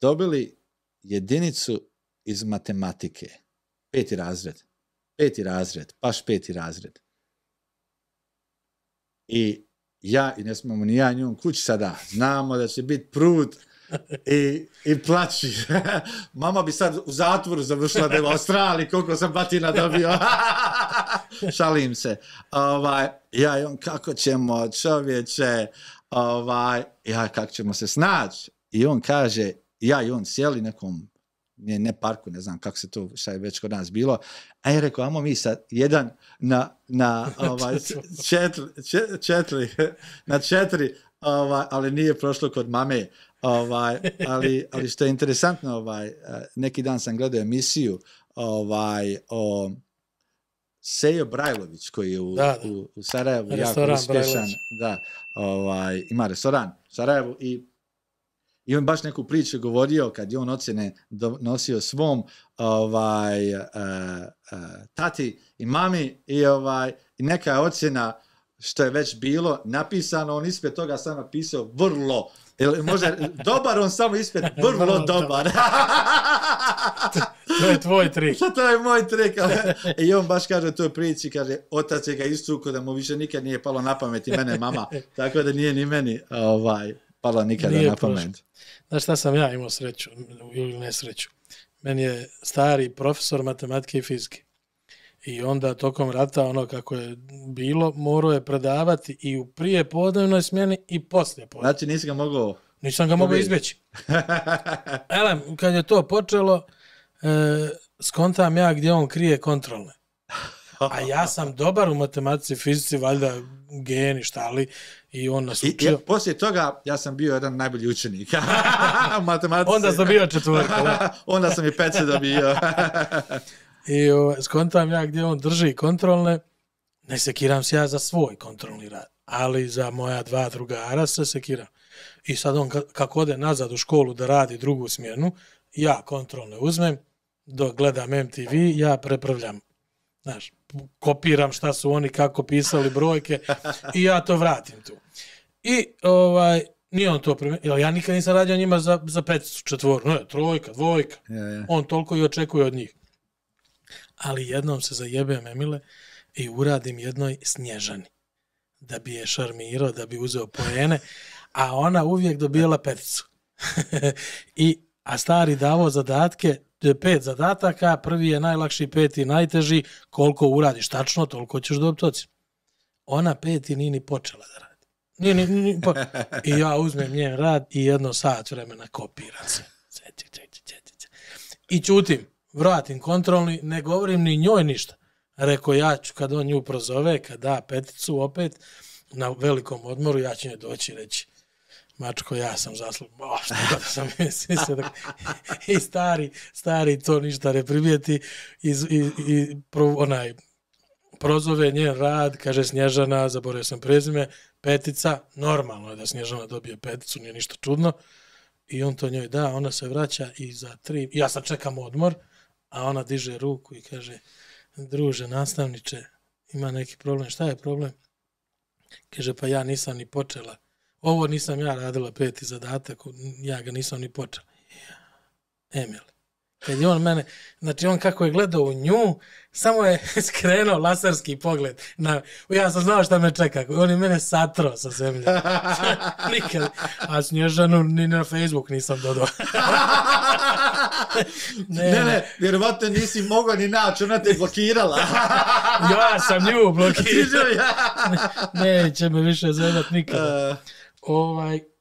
dobili jedinicu iz matematike. Peti razred, baš peti razred. I ne smemo ni ja njom kući sada. Znamo da će biti prut i plaći. Mama bi sad u zatvoru završila da je u Australiji, koliko sam batina dobio. Šalim se. Ja i on, kako ćemo, čovječe, kako ćemo se snaći. I on kaže, ja i on sjeli nekom, ne parku, ne znam kako se to, šta je već kod nas bilo, a je rekao, ajmo mi sad jedan na 4, ali nije prošlo kod mame. Ali što je interesantno, neki dan sam gledao emisiju o Sejo Brajlović, koji je u Sarajevu jako uspješan. Ima restoran u Sarajevu i on baš neku priču govorio kad je on ocjene nosio svom tati i mami i neka ocjena što je već bilo napisano, on ispred toga sam napisao vrlo, možda dobar, on samo ispred vrlo dobar. To je tvoj trik. To je moj trik. I on baš kaže u toj priči, kaže, otac je ga istukao da mu više nikad nije palo na pamet i mene mama, tako da nije ni meni palo nikada na pamet. Znaš šta sam ja imao sreću ili nesreću? Meni je stari profesor matematike i fizike. I onda tokom rata, ono kako je bilo, morao je predavati i u prije podnevnoj smjeni i poslije podnevnoj. Znači nisi ga mogao... Nisam ga mogao izbjeći. Kad je to počelo, skontam ja gdje on krije kontrolne. A ja sam dobar u matematici, fizici, valjda geni, štali, i on nas učio. Poslije toga ja sam bio jedan najbolji učenik u matematici. Onda sam bio četvorka. Onda sam i pece dobio. I skontam ja gdje on drži kontrolne, ne sekiram se ja za svoj kontrolni rad, ali za moja 2 drugara se sekiram. I sad on kako ode nazad u školu da radi drugu smjenu, ja kontrolne uzmem, dok gledam MTV, ja prepravljam. Znaš, kopiram šta su oni kako pisali brojke i ja to vratim tu. I nije on to primjer, ja nikad nisam radio njima za peticu, četvoru, ne, trojka, dvojka. On toliko i očekuje od njih. Ali jednom se zajebem Emile i uradim jednoj Snježani da bi je šarmirao, da bi uzeo poene, a ona uvijek dobijala peticu. A stari davo zadatke, 5 zadataka, prvi je najlakši, 5 najteži, koliko uradiš tačno, toliko ćeš dobiti ocjenu. Ona 5 nije ni počela da radi. I ja uzmem njen rad i 1 sat vremena kopiram se. I ćutim, vratim kontrolni, ne govorim ni njoj ništa. Rekao, ja ću kad on nju prozove, kad da peticu opet, na velikom odmoru, ja ću njoj doći reći, mačko, ja sam zaslužen. Što god sam mislio. I stari to ništa ne primijeti. Prozove njen rad, kaže Snježana, zaboravio sam prezime, petica, normalno je da Snježana dobije peticu, nije ništa čudno. I on to njoj da, ona se vraća i za 3, ja sad čekam odmor, a ona diže ruku i kaže, druže, nastavniče, ima neki problem. Šta je problem? Kaže, pa ja nisam ni počela. Ovo nisam ja radila 5. zadatak, ja ga nisam ni počela. Emil, kad je on mene, znači on kako je gledao u nju, samo je skrenuo laserski pogled. Ja sam znao šta me čeka, on je mene satrao sa zemlje. Nikad. A Snježanu ni na Facebook nisam dodao. Ne, vjerovatno nisi mogao ni naći, ona te blokirala. Ja sam nju blokirao. Neće me više zajebati nikada.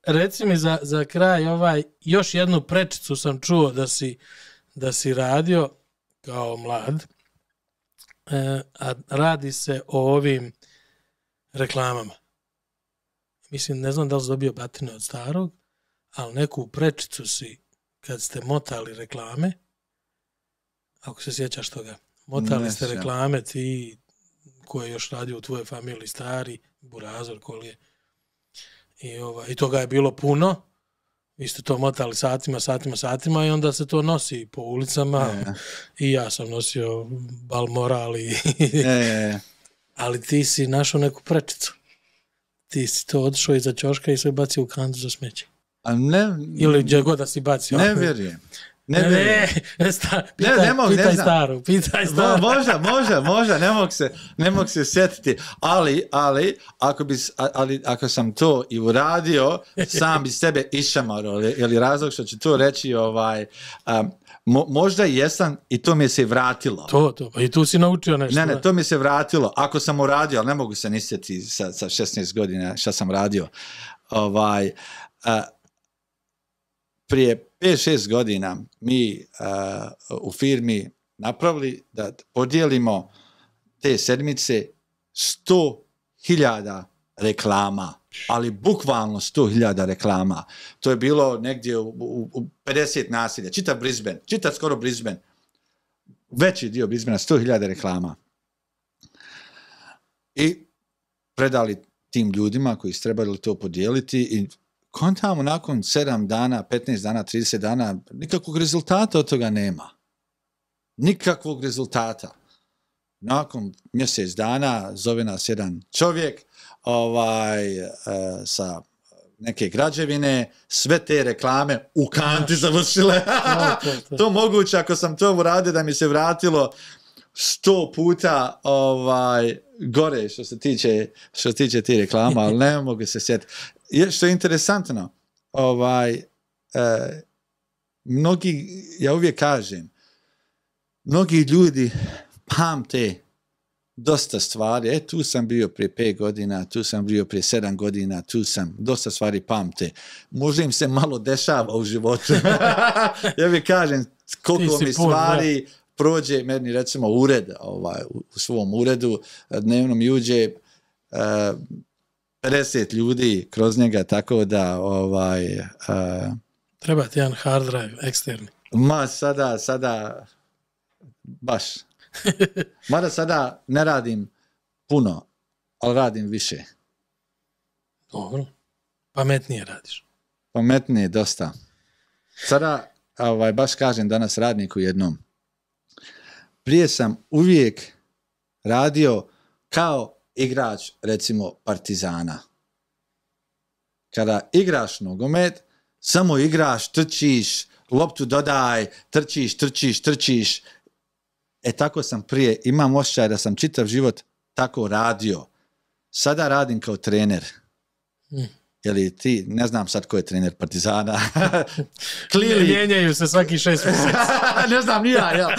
Reci mi za kraj, još jednu prečicu sam čuo da si radio kao mlad, a radi se o ovim reklamama. Mislim, ne znam da li si dobio batine od starog, ali neku prečicu si, kad ste motali reklame, ako se sjećaš toga, motali ste reklame ti ko je još radio u tvojoj familiji, stari, Burazor, Kolije. I toga je bilo puno. Vi ste to motali satima i onda se to nosi po ulicama. I ja sam nosio Balmoral ali ti si našao neku prečicu. Ti si to otišao iza ćoška i sve bacio u kantu za smeće. Ili gdje god da si bacio. Ne vjerujem. Pitaj staru. Možda, ne mogu se sjetiti, ali ako sam to i uradio, sam bi sebe išamarao, ili razlog što ću to reći, možda i jesam i to mi se vratilo. Pa i tu si naučio nešto. Ne, to mi se vratilo, ako sam uradio, ali ne mogu se ni sjetiti sa 16 godina šta sam radio. Prije 5-6 godina mi u firmi napravili da podijelimo te sedmice 100.000 reklama, ali bukvalno 100.000 reklama. To je bilo negdje u 50 naselja, čitav skoro Brisbane, veći dio Brisbanea, 100.000 reklama. I predali tim ljudima koji su trebali to podijeliti i kontamo nakon 7 dana, 15 dana, 30 dana, nikakvog rezultata od toga nema. Nikakvog rezultata. Nakon mjesec dana zove nas jedan čovjek sa neke građevine, sve te reklame u kanti završile. To moguće, ako sam to uradio, da mi se vratilo 100 puta gore što se tiče ti reklama, ali ne mogu se sjetiti. Što je interesantno, ja uvijek kažem, mnogi ljudi pamte dosta stvari. Tu sam bio prije 5 godina, tu sam bio prije 7 godina, dosta stvari pamte. Možda im se malo dešava u životu. Ja uvijek kažem, koliko mi stvari prođe, meni recimo ured, u svom uredu, dnevno mi uđe 50 ljudi kroz njega, tako da treba ti jedan hard drive eksterni. Sada baš. Mada sada ne radim puno, ali radim više. Dobro. Pametnije radiš. Pametnije dosta. Sada baš kažem danas radniku jednom. Prije sam uvijek radio kao igrač, recimo, Partizana. Kada igraš nogomet, samo igraš, trčiš, loptu dodaj, trčiš. Tako sam prije, imam osjećaj da sam čitav život tako radio. Sada radim kao trener. Jeli ti, ne znam sad ko je trener Partizana. Mijenjaju se svaki 6 mjeseci. Ne znam ni ja, jel?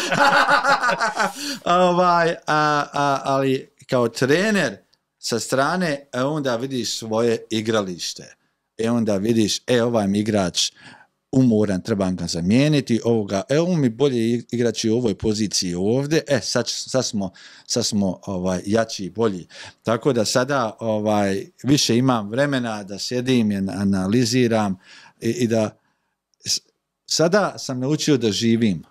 Ali kao trener sa strane, onda vidiš svoje igralište. Onda vidiš, ovaj mi igrač umoran, trebam ga zamijeniti, on mi bolje igrač u ovoj poziciji ovdje, sad smo jači i bolji. Tako da sada više imam vremena da sjedim i analiziram i da sada sam naučio da živim,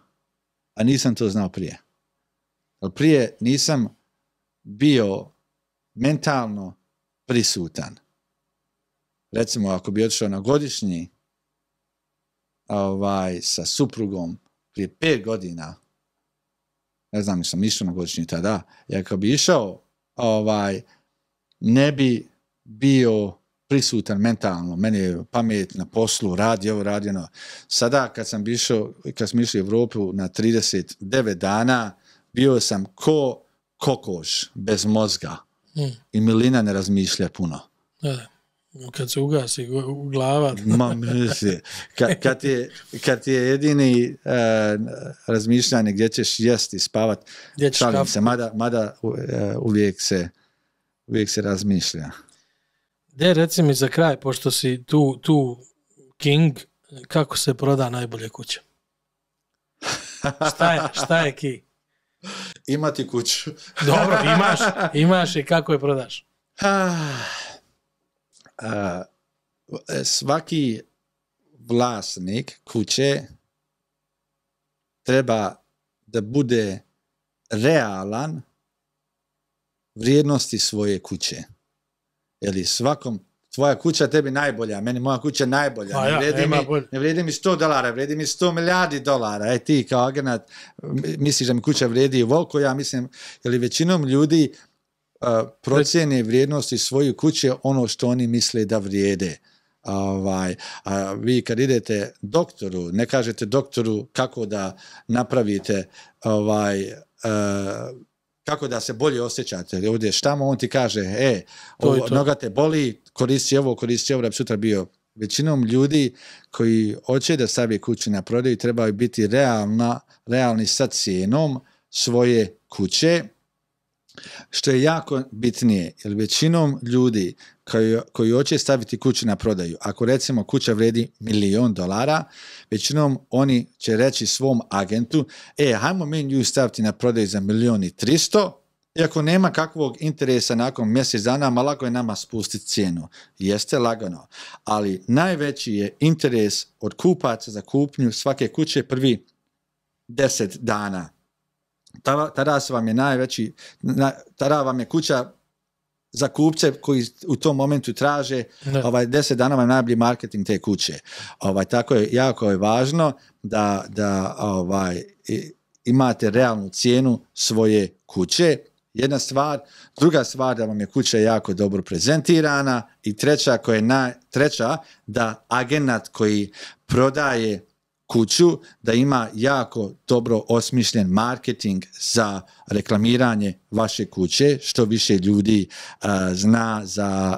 a nisam to znao prije. Ali prije nisam bio mentalno prisutan. Recimo, ako bi otišao na godišnji sa suprugom prije 5 godina, ne znam, nisam išao na godišnji tada, ja ako bi išao, ne bi bio prisutan mentalno, meni je pamet na poslu, radi ovo, radi ono. Sada kad smo išli u Europu na 39 dana, bio sam ko kokoš bez mozga i Milina ne razmišlja puno. Kad se ugasi glava. Ma misli, kad ti je jedini razmišljanje gdje ćeš jesti, spavat, šalim se, mada uvijek se razmišlja. De, reci mi za kraj, pošto si tu king, kako se proda najbolje kuće? Šta je key? Imati kuću. Dobro, imaš i kako je prodaš? Svaki vlasnik kuće treba da bude realan vrijednosti svoje kuće. Jer tvoja kuća tebi najbolja, meni moja kuća najbolja. Ne vrijedi mi $100, vrijedi mi $100 milijardi. Ti kao agent misliš da mi kuća vrijedi voliko, ja mislim, jer većinom ljudi procjene vrijednosti svoje kuće ono što oni misle da vrijede. Vi kad idete doktoru, ne kažete doktoru kako da napravite kako da se bolje osjećate. Ovdje tamo, on ti kaže, noga te boli, koristi ovo, da bi sutra bio. Većinom ljudi koji hoće da stavi kuću na prodaju trebaju biti realni sa cijenom svoje kuće, što je jako bitnije, jer većinom ljudi koji hoće staviti kuću na prodaju, ako recimo kuća vredi $1.000.000, većinom oni će reći svom agentu, hajmo mi nju staviti na prodaju za 1.300.000, iako nema kakvog interesa nakon mjesec dana, ma lako je nama spustiti cijenu. Jeste lagano, ali najveći je interes od kupaca za kupnju svake kuće prvi 10 dana. Tada vam je kuća za kupce koji u tom momentu traže 10 dana vam najbolji marketing te kuće. Tako je, jako je važno da imate realnu cijenu svoje kuće. Jedna stvar, druga stvar da vam je kuća jako dobro prezentirana i treća da agent koji prodaje kuću, da ima jako dobro osmišljen marketing za reklamiranje vaše kuće, što više ljudi zna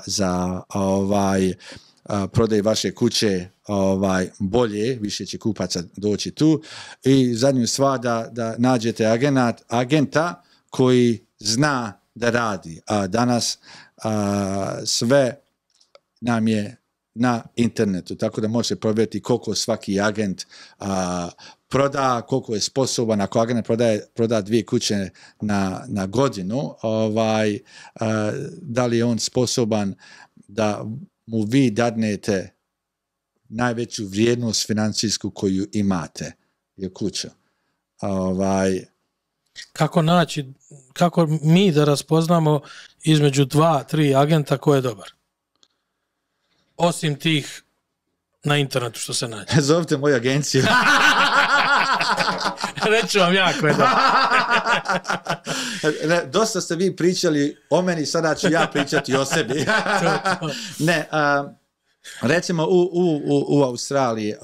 za prodaj vaše kuće bolje, više će kupaca doći tu. I zadnju stvar da nađete agenta koji zna da radi. Danas sve nam je na internetu, tako da možete provjeriti koliko svaki agent proda, koliko je sposoban, ako agent proda 2 kuće na godinu, da li je on sposoban da mu vi dadnete najveću vrijednost financijsku koju imate, je kuća. Kako mi da raspoznamo između 2-3 agenta ko je dobar? Osim tih na internetu što se nađe. Zovite moju agenciju. Reću vam jako je dobro. Dosta ste vi pričali o meni, sada ću ja pričati o sebi. Recimo u Australiji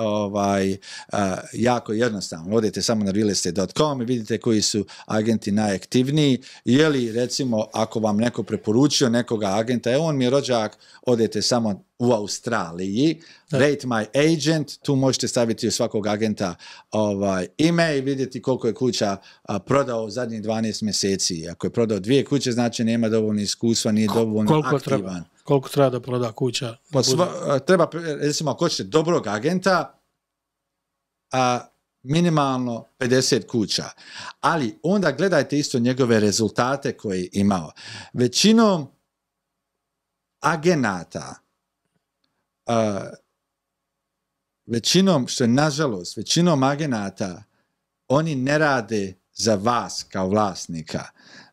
jako jednostavno. Odete samo na realestate.com i vidite koji su agenti najaktivniji. Je li recimo ako vam neko preporučio nekoga agenta, on mi je rođak, odete samo u Australiji, Rate My Agent, tu možete staviti u svakog agenta ime i vidjeti koliko je kuća prodao zadnjih 12 mjeseci. Ako je prodao 2 kuće, znači nema dovoljno iskustva, nije dovoljno aktivan. Koliko treba da proda kuća? Treba, recimo, ako hoćete dobrog agenta, minimalno 50 kuća. Ali onda gledajte isto njegove rezultate koje je imao. Većinom agenata, što je nažalost, većinom agenata, oni ne rade za vas kao vlasnika,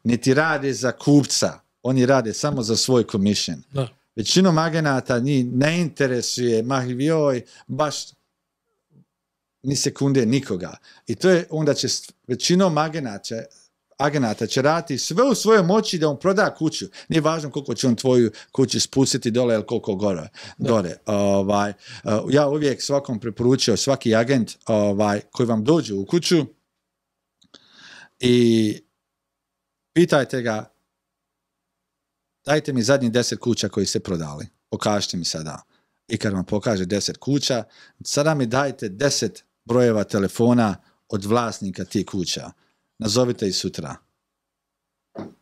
niti rade za kupca. Oni rade samo za svoj commission. Da. Većinom agenata njih ne interesuje, baš ni sekunde nikoga. I to je onda će većinom agenata će raditi sve u svojoj moći da on proda kuću. Nije važno koliko će on tvoju kuću spustiti dole ili koliko gore. Ja uvijek svakom preporučio, svaki agent koji vam dođe u kuću i pitajte ga, dajte mi zadnjih 10 kuća koji ste prodali. pokažite mi sada. I kad vam pokaže 10 kuća, sada mi dajte 10 brojeva telefona od vlasnika tih kuća. Nazovite ih sutra.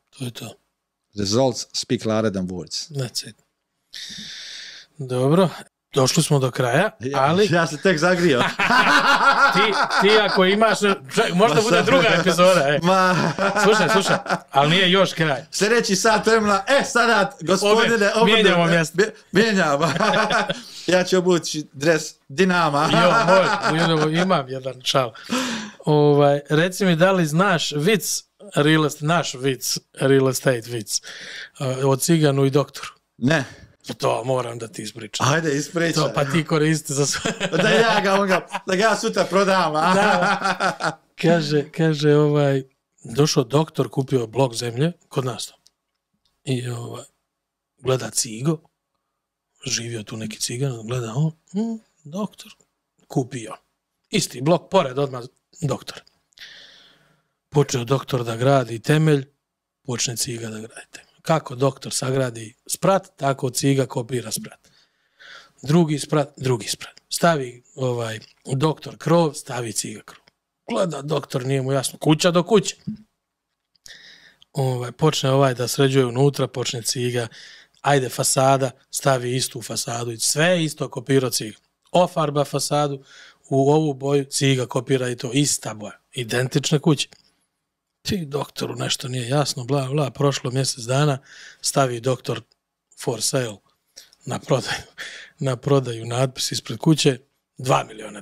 To je to. Results speak louder than words. That's it. Dobro. Došli smo do kraja, ali... Ja se tek zagrio. ti ako imaš... Možda bude druga epizoda. Slušaj, ali nije još kraj. Sljedeći sat vremena, sada, gospodine... Mijenjamo mjesto. Mijenjamo. Ja ću obući dres Dinama. Imam jedan šal. Reci mi, da li znaš vic, naš vic, real estate vic, o Ciganu i doktoru? Ne. To moram da ti ispričam. Ajde, ispričaj. To pa ti koristi za sve. Da ga sutra prodam. Da. Kaže, došao doktor, kupio blok zemlje, kod nas to. I gleda cigo, živio tu neki cigan, gleda on, doktor, kupio. Isti blok, pored odmah doktor. Počeo doktor da gradi temelj, počne ciga da gradi temelj. Kako doktor sagradi sprat, tako ciga kopira sprat. Drugi sprat. Stavi doktor krov, stavi ciga krov. Gleda doktor, nije mu jasno, kuća do kuće. Počne da sređuje unutra, počne ciga, ajde fasada, stavi istu fasadu, sve isto kopira ciga. Ofarba fasadu, u ovu boju ciga kopira i to ista boja, identične kuće. Ti doktoru nešto nije jasno, bla, bla, prošlo mjesec dana, stavi doktor for sale na prodaju natpis ispred kuće, $2 miliona.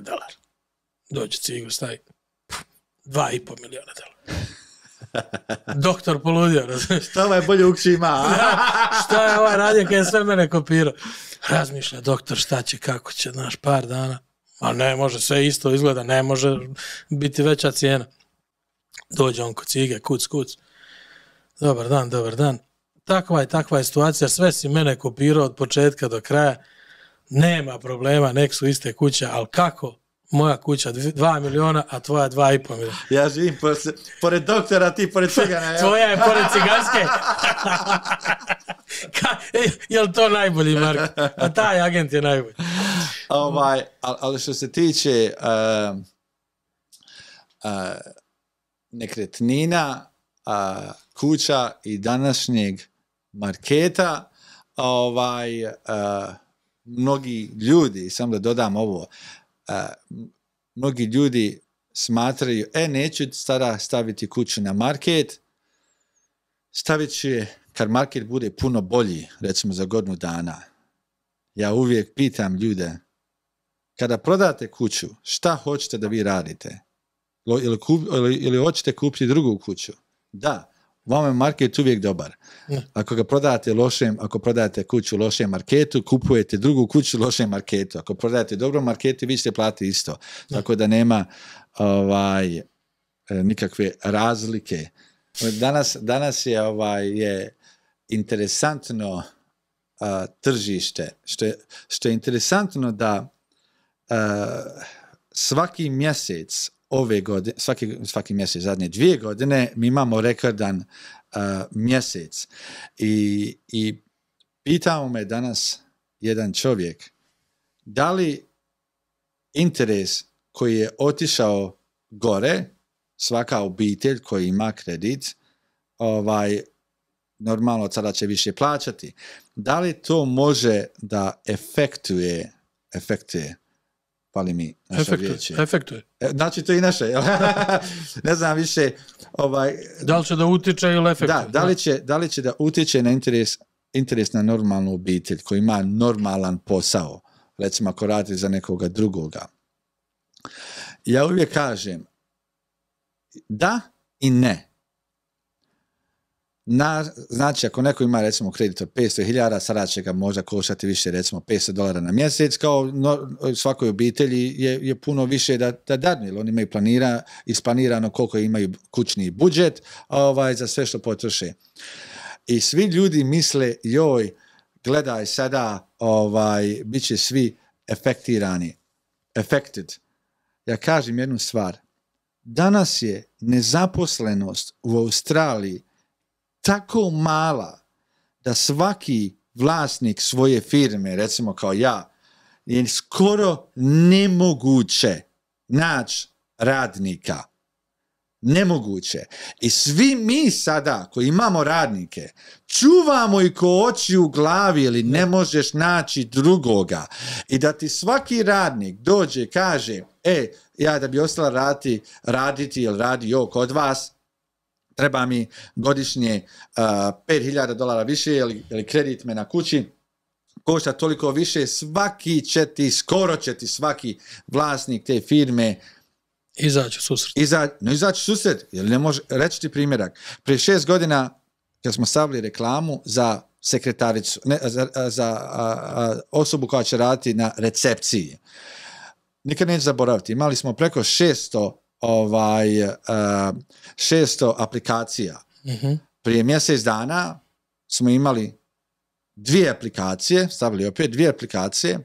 Dođe cigu, stavi $2,5 miliona. Doktor poludio, razumiješ? Šta ovaj bolje ukći ima? Šta je ovaj radio kad je sve mene kopirao? Razmišlja doktor šta će, kako će, naš par dana. A ne može, sve isto izgleda, ne može biti veća cijena. Dođe on kod cige, kuc. Dobar dan. Takva je situacija, sve si mene kopirao od početka do kraja. Nema problema, nek su iste kuće, ali kako? Moja kuća 2 miliona, a tvoja 2,5 miliona. Ja živim pored doktora, ti pored cigana. Tvoja je pored ciganske. Je li to najbolji, Marko? A taj agent je najbolji. Ali što se tiče nekretnina, kuća i današnjeg marketa, mnogi ljudi, samo da dodam ovo, mnogi ljudi smatraju, neću sada staviti kuću na market, stavit ću je kad market bude puno bolji, recimo za godinu dana. Ja uvijek pitam ljude, kada prodate kuću, šta hoćete da vi radite? Ili hoćete kupiti drugu kuću? Da, vam je market uvijek dobar. Ako ga prodate ako prodate kuću u lošem marketu, kupujete drugu kuću u lošem marketu. Ako prodate dobrom marketu, vi ćete platiti isto. Tako da nema nikakve razlike. Danas je interesantno tržište. Što je interesantno da svaki mjesec ove godine, svaki mjesec, zadnje 2 godine, mi imamo rekordan mjesec. I pitao me danas jedan čovjek, da li interes koji je otišao gore, svaka obitelj koji ima kredit, normalno sada će više plaćati. Da li to može da efektuje, pali mi naša riječ. Efektuje. Znači to i naše. Ne znam više. Da li će da utiče ili efektuje? Da li će da utiče na interes na normalnu obitelj koji ima normalan posao. Recimo ako radi za nekoga drugoga. Ja uvijek kažem da i ne. Znači, ako neko ima recimo kredit od 500.000, sada će ga možda koštati više, recimo $500 na mjesec, kao svakoj obitelji je puno više da dadne. Oni imaju isplanirano koliko imaju kućni budžet za sve što potroše. I svi ljudi misle, joj, gledaj sada, bit će svi affected. Ja kažem jednu stvar. Danas je nezaposlenost u Australiji tako mala da svaki vlasnik svoje firme, recimo kao ja, je skoro nemoguće naći radnika. Nemoguće. I svi mi sada koji imamo radnike čuvamo i ko oči u glavi ili ne možeš naći drugoga. I da ti svaki radnik dođe i kaže ja da bi ostala raditi ili radio kod vas, treba mi godišnje $5,000 više ili kredit me na kući košta toliko više, skoro će ti svaki vlasnik te firme izaći susret. Izaći susret, jer ne može, reći ti primjerak. Prije 6 godina, kad smo stavili reklamu za sekretaricu, za osobu koja će raditi na recepciji, nikad neću zaboraviti, imali smo preko 600 aplikacija. Mm-hmm. Prije mjesec dana smo imali 2 aplikacije, stavili opet 2 aplikacije,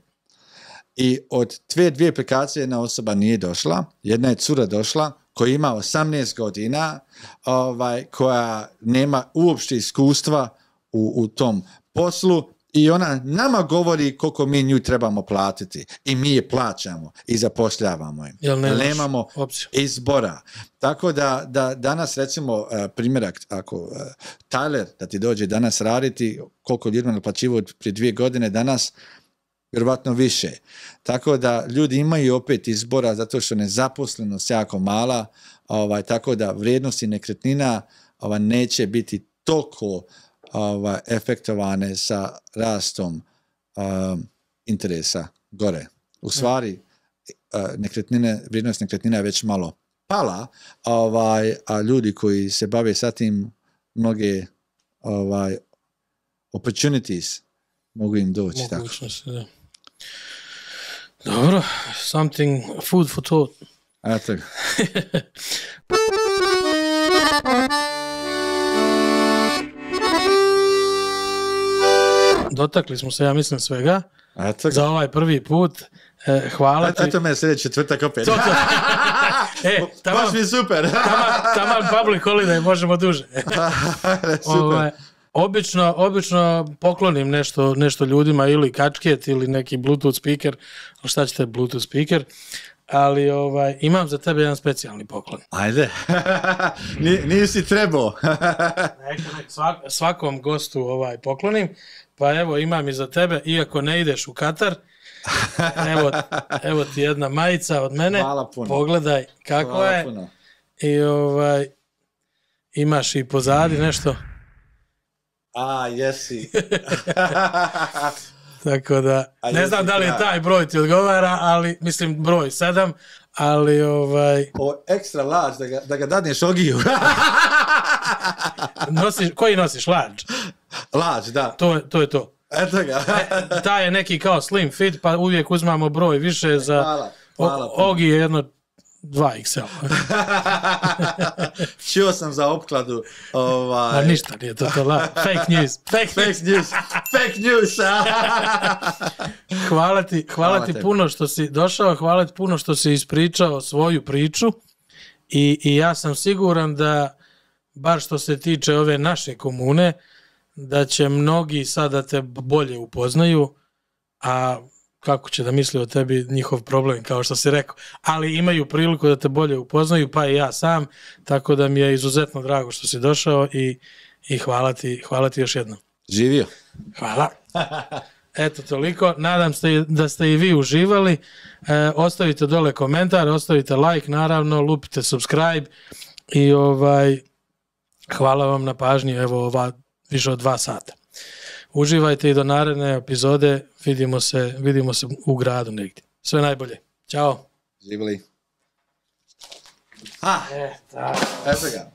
i od dvije aplikacije jedna osoba nije došla, jedna je cura došla koja ima 18 godina, koja nema uopšte iskustva u tom poslu i ona nama govori koliko mi nju trebamo platiti i mi je plaćamo i zapošljavamo je. Nemamo izbora. Tako da danas recimo primjerak, ako Tyler da ti dođe danas raditi, koliko ljudima naplaćivao prije 2 godine, danas vjerovatno više. Tako da ljudi imaju opet izbora zato što nezaposlenost jako mala, tako da vrijednosti nekretnina neće biti toliko efektovane sa rastom interesa gore. U stvari, vrijednost nekretnina je već malo pala, a ljudi koji se bave sa tim mnoge opportunities mogu im doći. Mogućnosti, da. Dobro, something food for thought. Eto. Dotakli smo se, ja mislim, svega. Za ovaj prvi put. Hvala ti. Eto me sljedeći četvrtak opet. Baš mi super. Taman public holiday, možemo duže. Super. Obično poklonim nešto ljudima, ili kačket ili neki Bluetooth speaker, šta ćete Bluetooth speaker, ali imam za tebe jedan specijalni poklon. Ajde, nisi trebao. Svakom gostu poklonim, pa evo imam i za tebe, iako ne ideš u Katar, evo ti jedna majica od mene. Hvala puno. Pogledaj kako je. Puno. I imaš i pozadi nešto. Jesi. Tako da, ne znam da li je taj broj ti odgovara, ali mislim broj 7, ali O, extra large, da ga dadneš Ogiju. Koji nosiš, large? Large, da. To je to. Eto ga. Taj je neki kao slim fit, pa uvijek uzmamo broj više za... Hvala. Ogi je jedno 2XL. Čuo sam za opkladu. A ništa nije to fake news. Fake news. Hvala ti puno što si došao, hvala ti puno što si ispričao svoju priču i ja sam siguran da, bar što se tiče ove naše komune, da će mnogi sada te bolje upoznaju, a kako će da misli o tebi njihov problem, kao što si rekao, ali imaju priliku da te bolje upoznaju, pa i ja sam, tako da mi je izuzetno drago što si došao i hvala ti još jednom. Živio. Hvala. Eto, toliko. Nadam se da ste i vi uživali. Ostavite dole komentar, ostavite like, naravno, lupite subscribe i hvala vam na pažnji, evo više od 2 sata. Uživajte i do naredne epizode. Vidimo se u gradu negdje. Sve najbolje. Ćao. Živjeli. Eto ga.